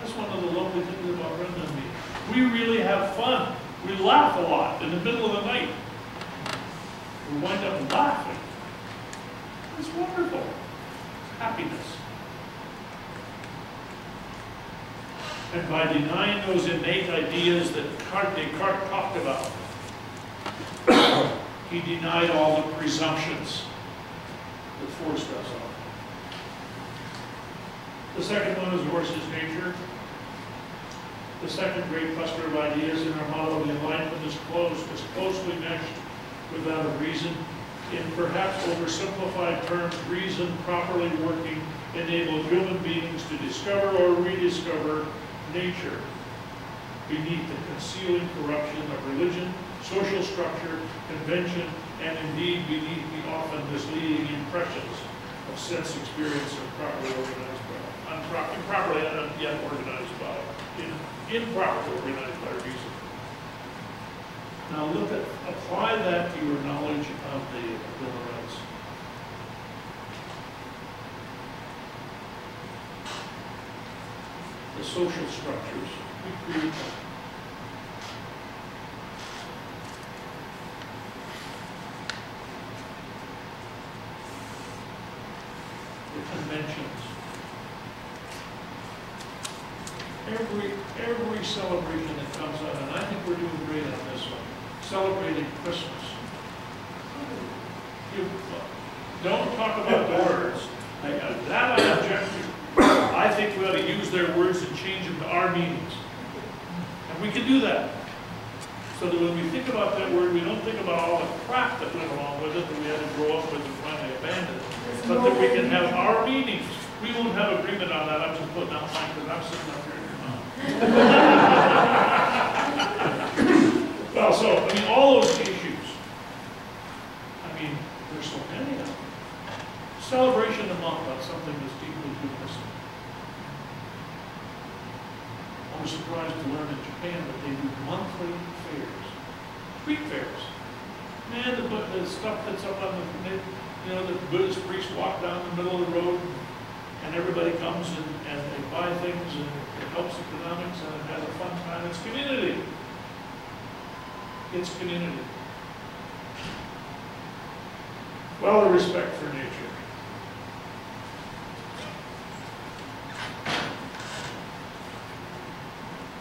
That's one of the lovely things about Brenda and me. We really have fun. We laugh a lot in the middle of the night. We wind up laughing. It's wonderful. It's happiness. And by denying those innate ideas that Descartes talked about, he denied all the presumptions that forced us on. The second one is horse's nature. The second great cluster of ideas in our model of the Enlightenment is closely meshed with that of reason. In perhaps oversimplified terms, reason properly working enabled human beings to discover or rediscover nature beneath the concealing corruption of religion, social structure, convention, and indeed beneath the often misleading impressions of sense experience and properly organized by, improperly and yet organized by, improperly organized by reason. Now look at, apply that to your knowledge of the Bill of Rights. The social structures, we create them. The conventions. Every celebration that comes out, and I think we're doing great on this one, celebrating Christmas. You don't talk about the words. That I object to. I think we ought to use their words and change them to our meanings. And we can do that. So that when we think about that word, we don't think about all the crap that went along with it that we had to grow up with and finally abandon it. But that we can have our meanings. We won't have agreement on that. I'm just putting out mine because I'm sitting up here in your mouth. Well, so, I mean, all those issues. I mean, there's so many of them. Celebration a month on something that's deeply humanistic. I was surprised to learn in Japan that they do monthly fairs. Street fairs. Man, the stuff that's up on the, the Buddhist priests walk down the middle of the road, and everybody comes and they buy things, and it helps economics, and it has a fun time. It's community. It's community. Well, the respect for nature.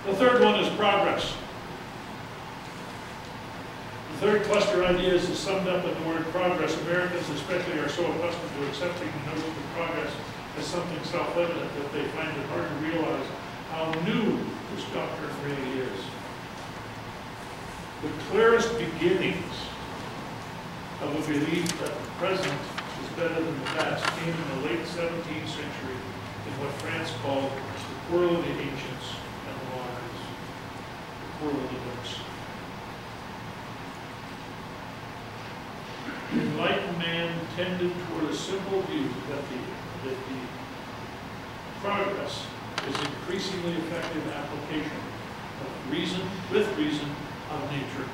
The third one is progress. The third cluster of ideas is summed up in the word progress. Americans especially are so accustomed to accepting the notion of progress as something self-evident that they find it hard to realize how new this doctrine really is. The clearest beginnings of a belief that the present is better than the past came in the late 17th century in what France called the quarrel of the ancients and the moderns, the quarrel of the books. The enlightened man tended toward a simple view that the progress is increasingly effective application of reason, with reason, of nature.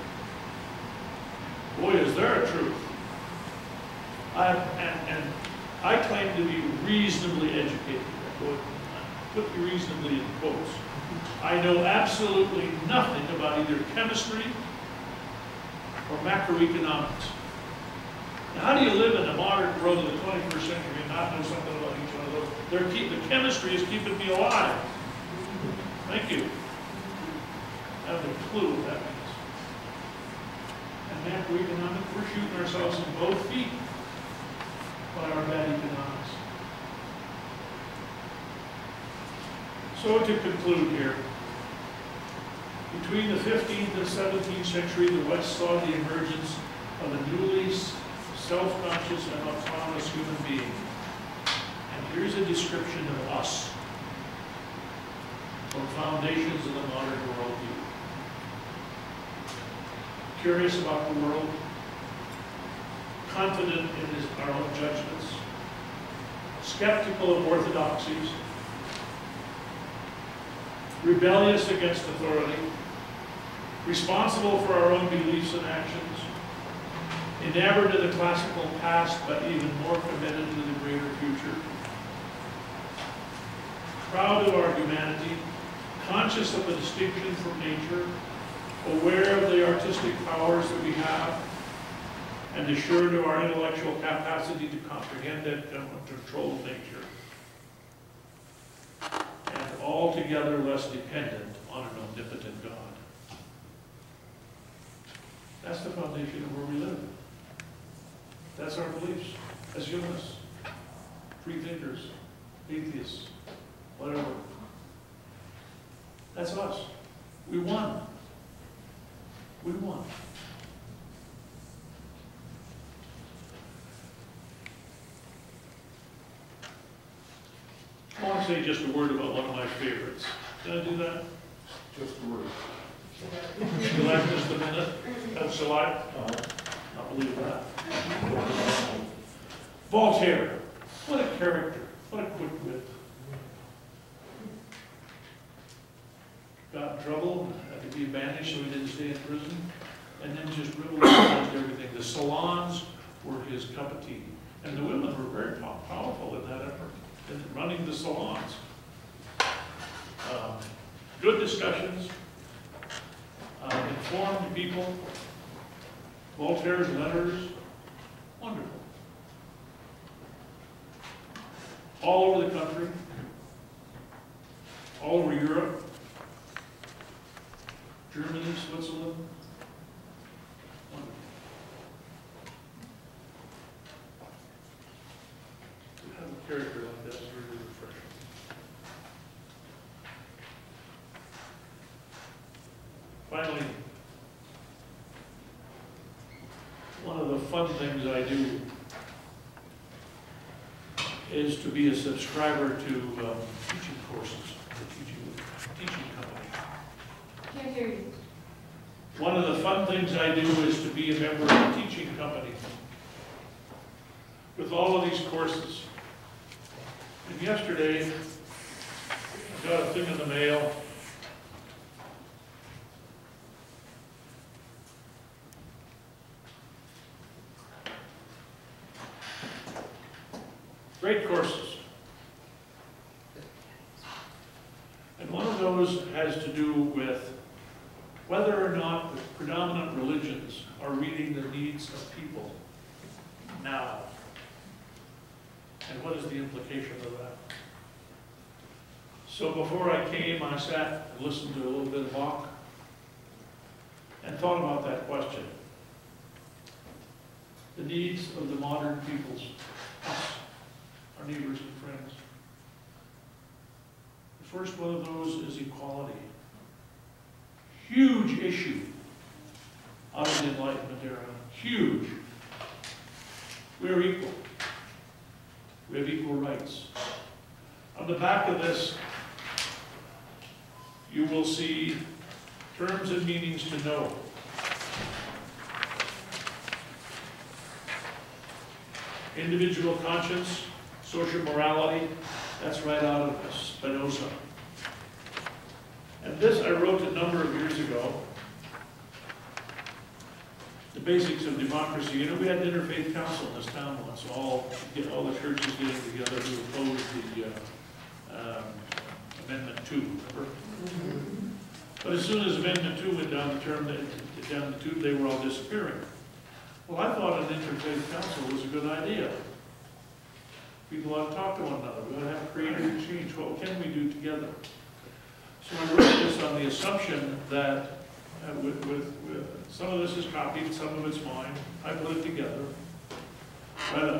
Boy, is there a truth. I claim to be reasonably educated. Put reasonably in quotes. I know absolutely nothing about either chemistry or macroeconomics. Now, how do you live in a modern world of the 21st century and not know something about each one of those? The chemistry is keeping me alive. Thank you. I have a clue what that means. And macroeconomics, we're shooting ourselves in both feet by our bad economics. So to conclude here, between the 15th and 17th century, the West saw the emergence of a newly self-conscious and autonomous human being. And here's a description of us from foundations of the modern worldview. Curious about the world, confident in our own judgments, skeptical of orthodoxies, rebellious against authority, responsible for our own beliefs and actions, enamored of the classical past, but even more committed to the greater future, proud of our humanity, conscious of the distinction from nature, aware of the artistic powers that we have, and assured of our intellectual capacity to comprehend and control nature, and altogether less dependent on an omnipotent God. That's the foundation of where we live. That's our beliefs as humanists, freethinkers, atheists, whatever. That's us. We won. We won. I want to say just a word about one of my favorites. Can I do that? Just a word. Shall I just a minute? Shall I? I'll believe that. Voltaire. What a character. What a quick wit. Got in trouble, had to be banished so he didn't stay in prison, and then just revolutionized everything. The salons were his cup of tea. And the women were very powerful in that effort, in running the salons. Good discussions, informed people, Voltaire's letters, wonderful. All over the country, all over Europe, Germany, Switzerland, wonderful. To have a character like that is really refreshing. Finally, one of the fun things I do is to be a subscriber to teaching courses, the teaching company. Can't hear you. One of the fun things I do is to be a member of a teaching company with all of these courses. And yesterday, I got a thing in the mail. Great courses. And one of those has to do with whether or not the predominant religions are reading the needs of people now. And what is the implication of that? So before I came, I sat and listened to a little bit of Bach and thought about that question. The needs of the modern peoples, us, our neighbors and friends. The first one of those is equality. Huge issue out of the Enlightenment era. Huge. We're equal. We have equal rights. On the back of this, you will see terms and meanings to know. Individual conscience, social morality, that's right out of Spinoza. And this I wrote a number of years ago. The basics of democracy. You know, we had an interfaith council in this town once, all the churches getting together to oppose the Amendment 2, remember? But as soon as Amendment 2 went down the tube, they were all disappearing. Well, I thought an interfaith council was a good idea. People ought to talk to one another. We ought to have a creative exchange. What can we do together? So I wrote this on the assumption that with some of this is copied, some of it's mine. I put it together.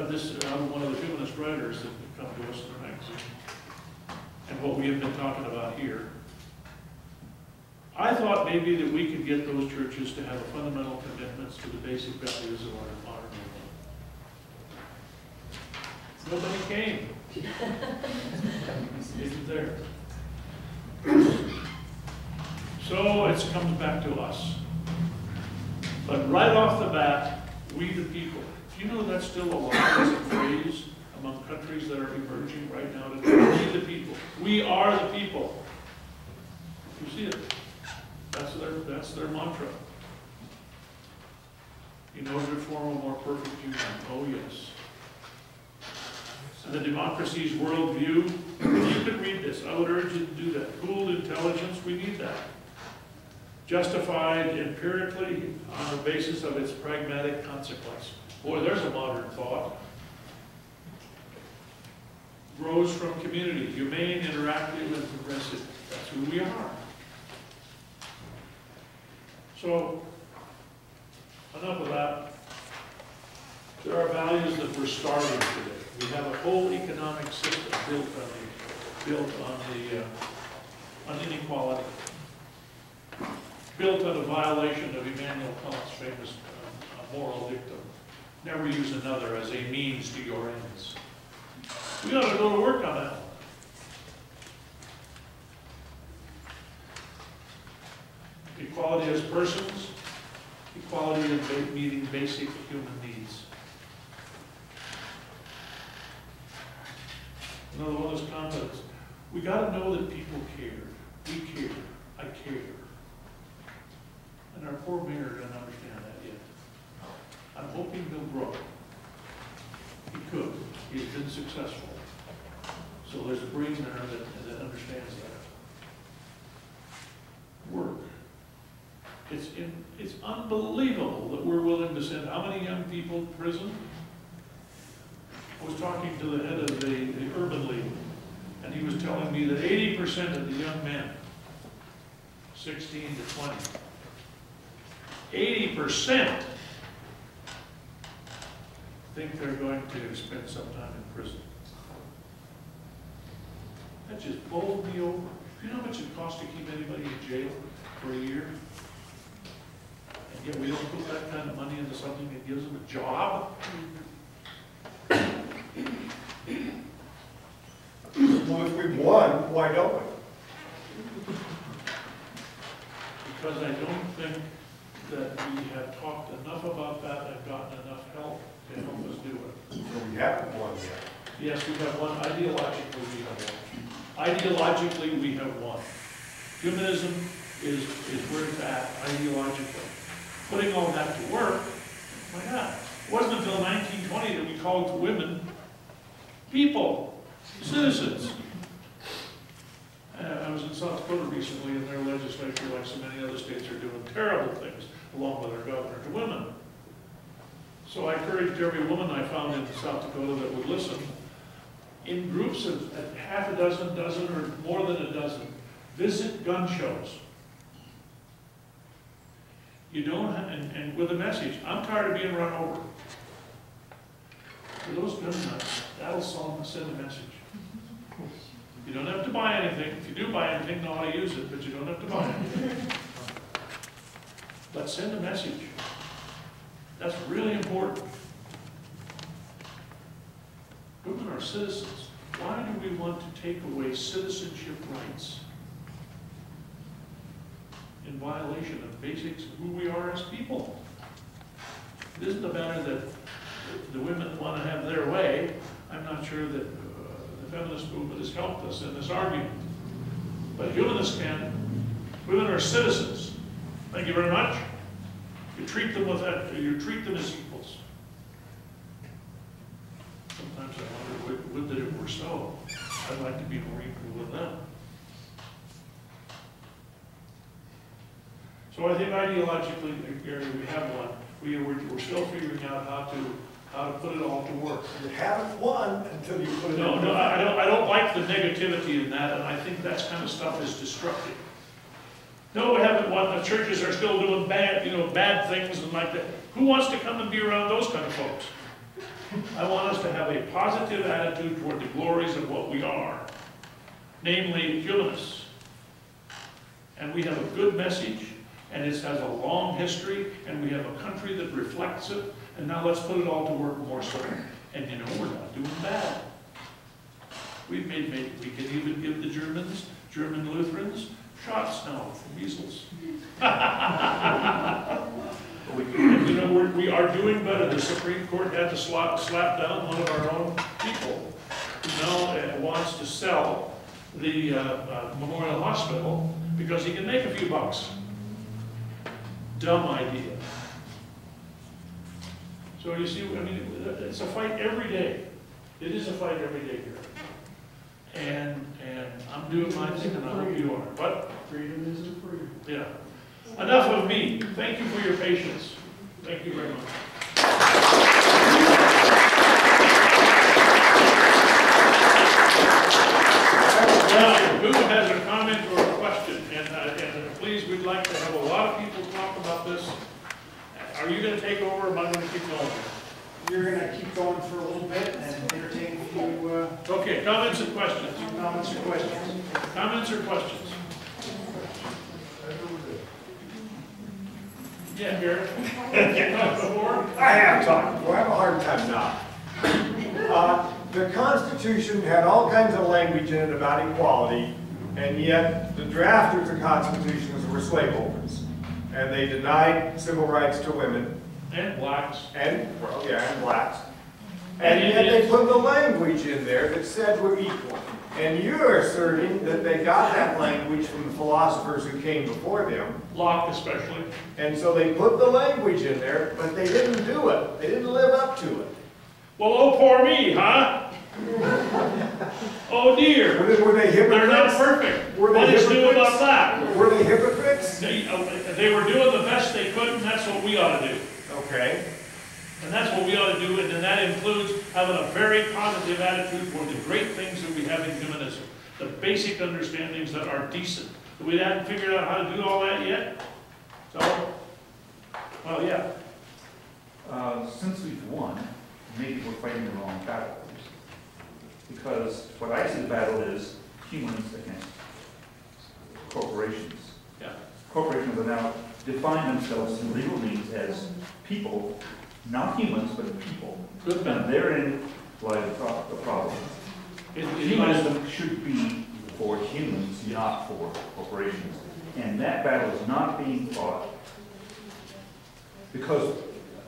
This is one of the humanist writers that come to us in the magazine, and what we have been talking about here. I thought maybe that we could get those churches to have a fundamental commitments to the basic values of our modern movement. Nobody came. Isn't there? So it comes back to us. But right off the bat, we the people. Do you know that's still a line as a phrase among countries that are emerging right now today? We the people. We are the people. You see it? That's their mantra. In order to form a more perfect union. Oh yes. And the democracy's worldview, you can read this. I would urge you to do that. Pooled intelligence, we need that. Justified empirically on the basis of its pragmatic consequence. Boy, there's a modern thought. Grows from community, humane, interactive, and progressive. That's who we are. So, enough of that. There are values that we're starving today. We have a whole economic system built on inequality, built on a violation of Immanuel Kant's famous moral dictum: never use another as a means to your ends. We ought to go to work on that. Equality as persons, equality in meeting basic human needs. Another one is confidence. We got to know that people care. We care. I care. And our poor mayor doesn't understand that yet. I'm hoping he'll grow. He could. He's been successful. So there's a brain there that understands that. Work. It's unbelievable that we're willing to send how many young people to prison? I was talking to the head of the Urban League, and he was telling me that 80% of the young men, 16 to 20, 80% think they're going to spend some time in prison. That just bowled me over. Do you know how much it costs to keep anybody in jail for a year? And yet we don't put that kind of money into something that gives them a job? Well, if we won, why don't we? Because I don't think that we have talked enough about that and gotten enough help to help us do it. So we haven't won yet. Yes, we have one. Ideologically, we have one. Ideologically, we have one. Humanism is where it's at, ideologically. Putting all that to work, my God. It wasn't until 1920 that we called women people, citizens. I was in South Dakota recently, and their legislature, like so many other states, are doing terrible things, along with their governor, to women. So I encouraged every woman I found in South Dakota that would listen, in groups of half a dozen, or more than a dozen, visit gun shows. You don't have, and with a message, I'm tired of being run over. For those gun nuts, that'll send a message. You don't have to buy anything. If you do buy anything, know how to use it, but you don't have to buy anything. But send a message. That's really important. Women are citizens. Why do we want to take away citizenship rights in violation of basics of who we are as people? It isn't a matter that the women want to have their way. I'm not sure that the feminist movement has helped us in this argument. But humanists can. Women are citizens. Thank you very much. You treat them as equals. Sometimes I wonder, would that it were so. I'd like to be more equal with them. So I think ideologically, Gary, we have one. We're still figuring out how to put it all to work. You haven't won until you put it No, in. no, I don't like the negativity in that, and I think that kind of stuff is destructive. No, we haven't won. The churches are still doing bad things and like that. Who wants to come and be around those kind of folks? I want us to have a positive attitude toward the glories of what we are, namely humanists. And we have a good message, and it has a long history, and we have a country that reflects it, and now let's put it all to work more so. And you know, we're not doing bad. We can even give the German Lutherans, shots now for measles. And, you know, we are doing better. The Supreme Court had to slap down one of our own people who now wants to sell the Memorial Hospital because he can make a few bucks. Dumb idea. So you see, I mean, it's a fight every day. It is a fight every day here. And I'm doing my thing, and I hope you are. But Freedom isn't freedom. yeah. Enough of me. Thank you for your patience. Thank you very much. Now, who has a comment or a question? And please, we'd like to have a lot of people talk about this. Are you going to take over, or am I going to keep going? You're going to keep going for a little bit and entertain a few Okay, comments and questions. comments or questions. Comments or questions? Yeah, Garrett. You talked before? I have talked before. I have a hard time not. The Constitution had all kinds of language in it about equality, and yet the drafters of the Constitution were slaveholders. And they denied civil rights to women. And blacks. And, well, yeah, and blacks. And yet they put the language in there that said we're equal. And you're asserting that they got that language from the philosophers who came before them. Locke especially. And so they put the language in there, but they didn't do it. They didn't live up to it. Well, oh, poor me, huh? Oh dear. Were they hypocrites? They're not perfect. Were they What is new hypocrites? about that? Were they hypocrites? They were doing the best they could, and that's what we ought to do. Okay. And that's what we ought to do, and then that includes having a very positive attitude toward the great things that we have in humanism. The basic understandings that are decent. We haven't figured out how to do all that yet. So, well, yeah. Since we've won, maybe we're fighting the wrong battle. Because what I see the battle is humans against corporations. Yeah. Corporations are now define themselves in legal means as people, not humans, but people. Good And therein lies the problem. Humanism should be for humans, not for corporations. And that battle is not being fought because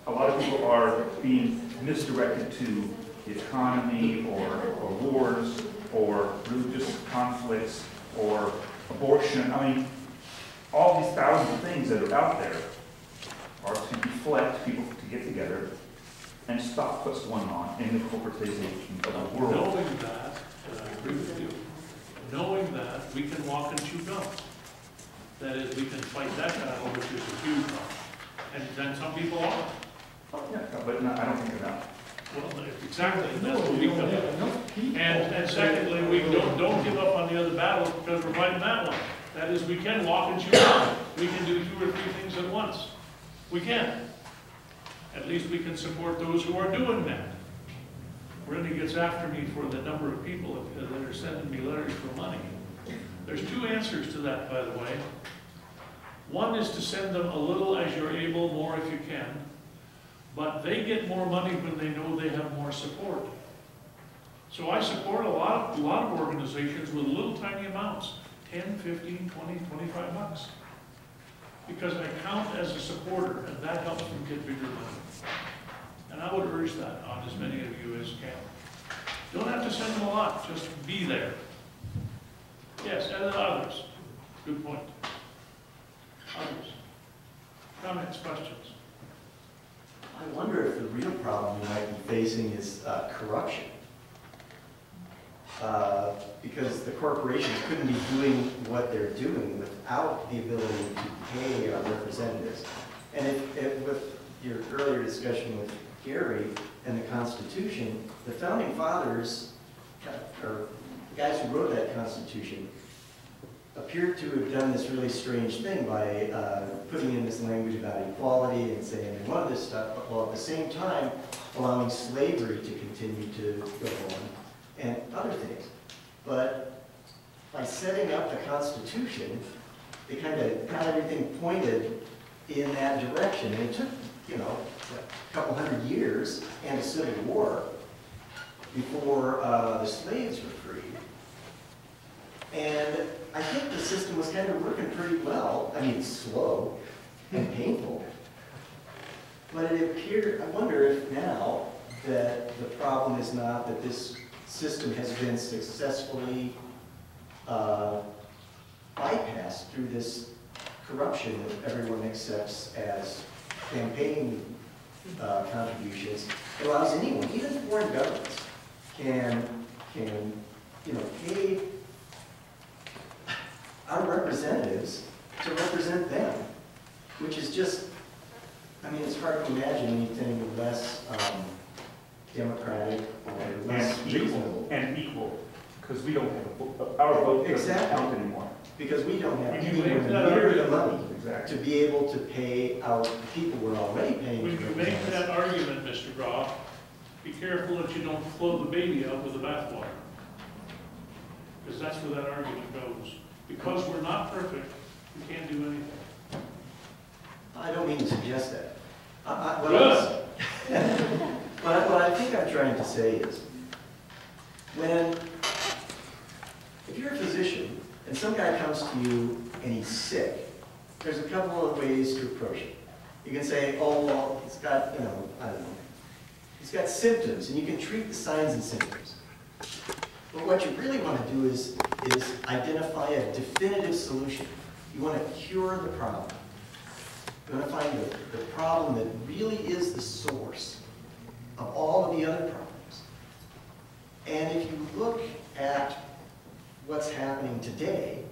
a lot of people are being misdirected to the economy or wars or religious conflicts or abortion. I mean, all these thousands of things that are out there are to deflect people to get together and stop what's going on in the corporatization of the world. Knowing that, and I agree with you, knowing that, we can walk and chew gum. That is, we can fight that battle, which is a huge one. And then some people are. Yeah, but no, I don't think they're not. Well, exactly, that's what we can do. And secondly, we don't give up on the other battles because we're fighting that one. That is, we can walk and chew gum. We can do 2 or 3 things at once. We can. At least we can support those who are doing that. Brenda gets after me for the number of people that are sending me letters for money. There's 2 answers to that, by the way. One is to send them a little as you're able, more if you can. But they get more money when they know they have more support. So I support a lot of organizations with little tiny amounts, 10, 15, 20, 25 bucks. Because I count as a supporter, and that helps them get bigger money. And I would urge that on as many of you as can. Don't have to send them a lot, just be there. Yes, and others. Good point. Others. Comments, questions? I wonder if the real problem we might be facing is corruption. Because the corporations couldn't be doing what they're doing without the ability to pay our representatives. And with your earlier discussion with Gary and the Constitution, the Founding Fathers, or the guys who wrote that Constitution, appeared to have done this really strange thing by putting in this language about equality and saying they wanted this stuff, but while at the same time allowing slavery to continue to go on and other things. But by setting up the Constitution, they kind of got everything pointed in that direction. And it took, you know, a couple hundred years and a civil war before the slaves were freed. And I think the system was kind of working pretty well. I mean, it's slow and painful. But it appeared, I wonder if now that the problem is not that this system has been successfully bypassed through this corruption that everyone accepts as campaign contributions. It allows anyone, even foreign governments, can you know, pay our representatives to represent them, which is just, I mean, it's hard to imagine anything less democratic or less reasonable. And equal, because we don't have a vote, our vote doesn't count anymore. Because we don't have When you anywhere make that near the argument- money Exactly. to be able to pay out the people we're already paying. When to you make represent us. that argument, Mr. Groff, be careful that you don't throw the baby out with the bathwater. Because that's where that argument goes. Because we're not perfect, we can't do anything. I don't mean to suggest that. Good. What I think I'm trying to say is, if you're a physician and some guy comes to you and he's sick, there's a couple of ways to approach it. You can say, oh, well, he's got, you know, I don't know, he's got symptoms, and you can treat the signs and symptoms. But what you really want to do is identify a definitive solution. You want to cure the problem. You want to find the problem that really is the source of all of the other problems. And if you look at what's happening today,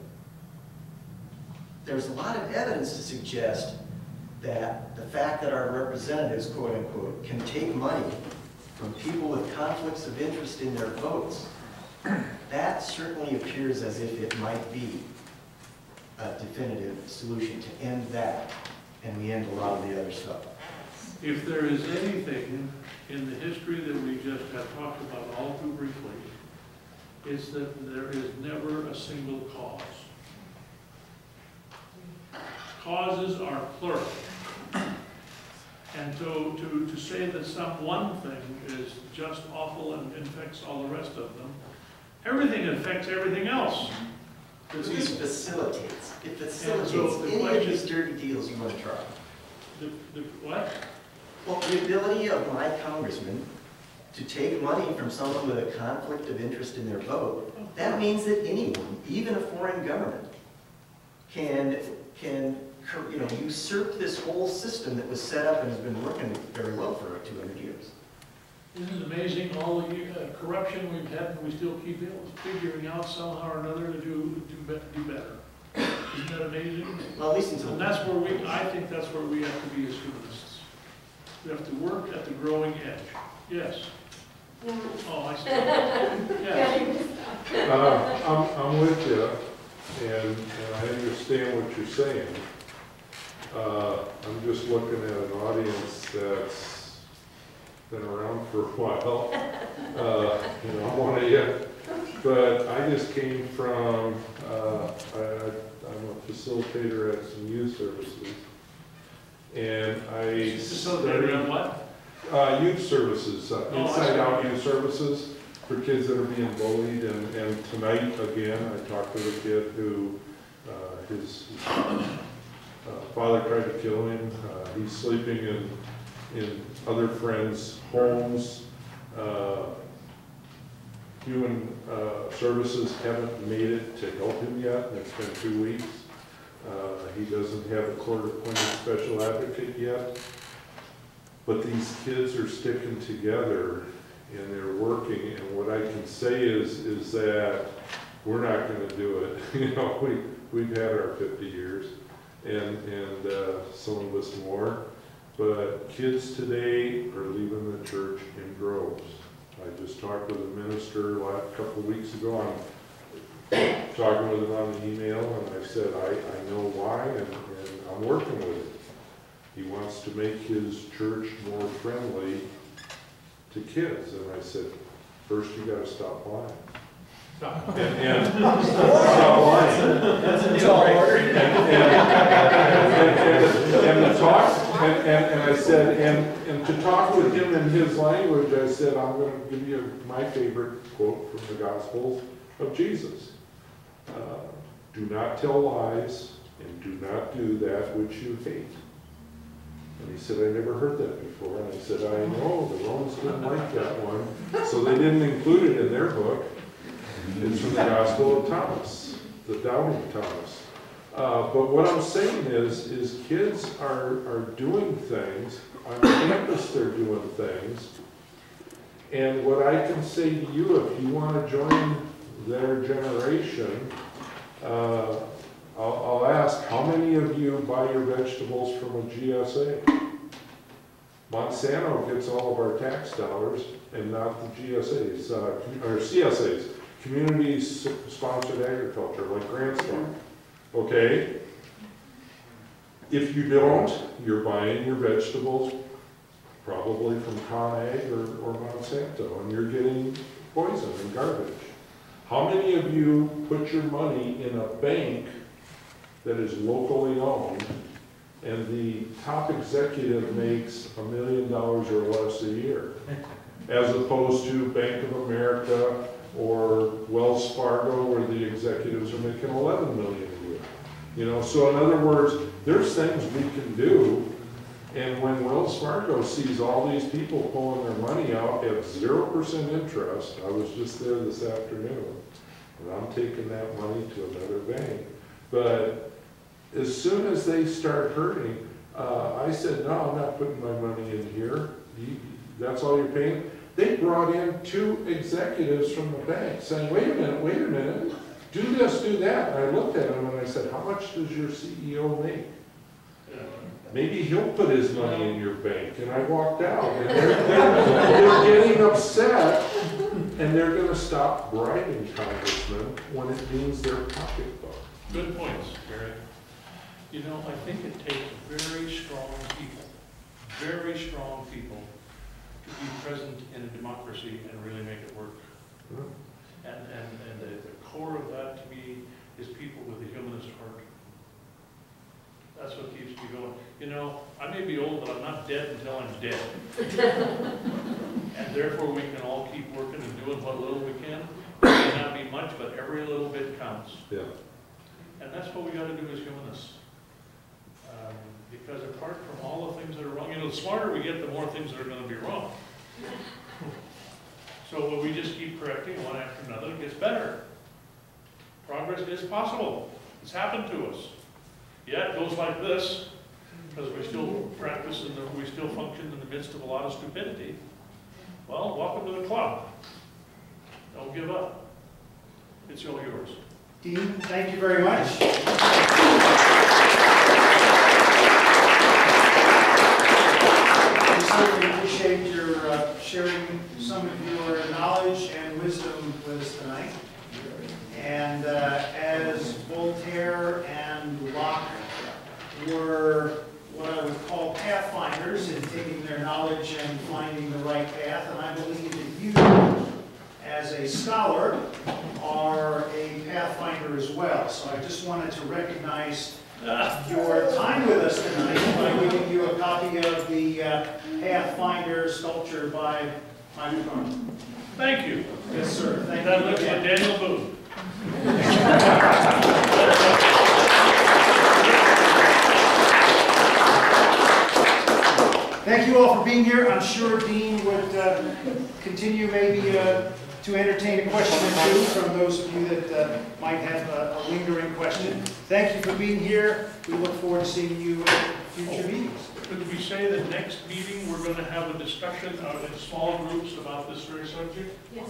there's a lot of evidence to suggest that the fact that our representatives, quote unquote, can take money from people with conflicts of interest in their votes, that certainly appears as if it might be a definitive solution to end that, and we end a lot of the other stuff. If there is anything in the history that we just have talked about all too briefly, it's that there is never a single cause. Causes are plural. And to say that some one thing is just awful and infects all the rest of them, everything affects everything else. This facilitates. It facilitates so the any question- of these dirty deals you want to try. What? Well, the ability of my congressman to take money from someone with a conflict of interest in their vote, that means that anyone, even a foreign government, can usurp this whole system that was set up and has been working very well for 200 years. Isn't it amazing all the corruption we've had, and we still keep figuring out somehow or another to do better? Isn't that amazing? Well, at least until And that's where I think that's where we have to be as humanists. We have to work at the growing edge. Yes. Oh, I see. Yes. I'm with you, and I understand what you're saying. I'm just looking at an audience that's been around for a while. I'm one of you. But I just came from, I'm a facilitator at some youth services. And I Facilitator on what? Youth services, inside out youth services for kids that are being bullied. And tonight, again, I talked to the kid who, his father tried to kill him. He's sleeping in other friends' homes. Human services haven't made it to help him yet, and it's been 2 weeks. He doesn't have a court-appointed special advocate yet. but these kids are sticking together and they're working, and what I can say is that we're not gonna do it. You know, we've had our 50 years, and some of us more, but kids today are leaving the church in droves. I just talked with a minister a couple of weeks ago. I'm talking with him on the email, and I said, I know why, and I'm working with it. He wants to make his church more friendly to kids, and I said, first you gotta stop lying. And stop lying. That's a tall order. And to talk, and I said, and to talk with him in his language, I said, I'm going to give you my favorite quote from the Gospels of Jesus. Do not tell lies, and do not do that which you hate. And he said, I never heard that before. And I said, I know, the Romans didn't like that one, so they didn't include it in their book. It's from the Gospel of Thomas, the doubting Thomas. But what I'm saying is kids are doing things. On campus they're doing things. And what I can say to you, if you want to join their generation, I'll ask, how many of you buy your vegetables from a GSA? Monsanto gets all of our tax dollars and not the GSAs, or CSAs, community-sponsored agriculture, like Grants Farm. Okay? If you don't, you're buying your vegetables probably from ConAg or Monsanto, and you're getting poison and garbage. How many of you put your money in a bank that is locally owned, and the top executive makes $1 million or less a year, as opposed to Bank of America or Wells Fargo, where the executives are making $11 million a year? You know, so in other words, there's things we can do, and when Wells Fargo sees all these people pulling their money out at 0% interest, I was just there this afternoon, and I'm taking that money to another bank. But as soon as they start hurting, I said, no, I'm not putting my money in here. That's all you're paying? They brought in 2 executives from the bank saying, wait a minute, do this, do that. And I looked at them and I said, how much does your CEO make? Maybe he'll put his money in your bank. And I walked out, and they're getting upset, and they're going to stop bribing congressmen when it means their pocketbook. Good points, Gary. You know, I think it takes very strong people to be present in a democracy and really make it work. And the core of that to me is people with a humanist heart. That's what keeps me going. You know, I may be old, but I'm not dead until I'm dead. And therefore we can all keep working and doing what little we can. It may not be much, but every little bit counts. Yeah. And that's what we got to do as humanists. Because apart from all the things that are wrong, you know, the smarter we get, the more things that are going to be wrong. So when we just keep correcting one after another, it gets better. Progress is possible. It's happened to us. Yeah, it goes like this, because we still practice and we still function in the midst of a lot of stupidity. Well, welcome to the club. Don't give up. It's all yours. Dean, thank you very much. We certainly appreciate your sharing some of your knowledge and wisdom with us tonight. And as Voltaire and Locke were what I would call pathfinders in taking their knowledge and finding the right path, and I believe that you, as a scholar, are a pathfinder as well. So I just wanted to recognize your time with us tonight by giving you a copy of the Pathfinder sculpture by my friend. Thank you. Yes, sir. Thank That you looks like again. Daniel Boone. Thank you all for being here. I'm sure Dean would continue maybe to entertain a question or two from those of you that might have a lingering question. Thank you for being here. We look forward to seeing you future meetings. Could we say that next meeting, we're gonna have a discussion in small groups about this very subject? Yes,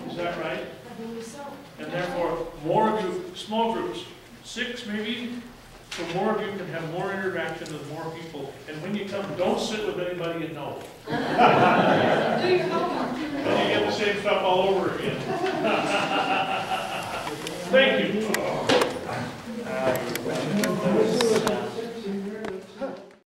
Is that right? I believe so. And therefore, more of you, small groups, 6 maybe, so more of you can have more interaction with more people. And when you come, don't sit with anybody you know. Do your homework. And you get the same stuff all over again. Thank you.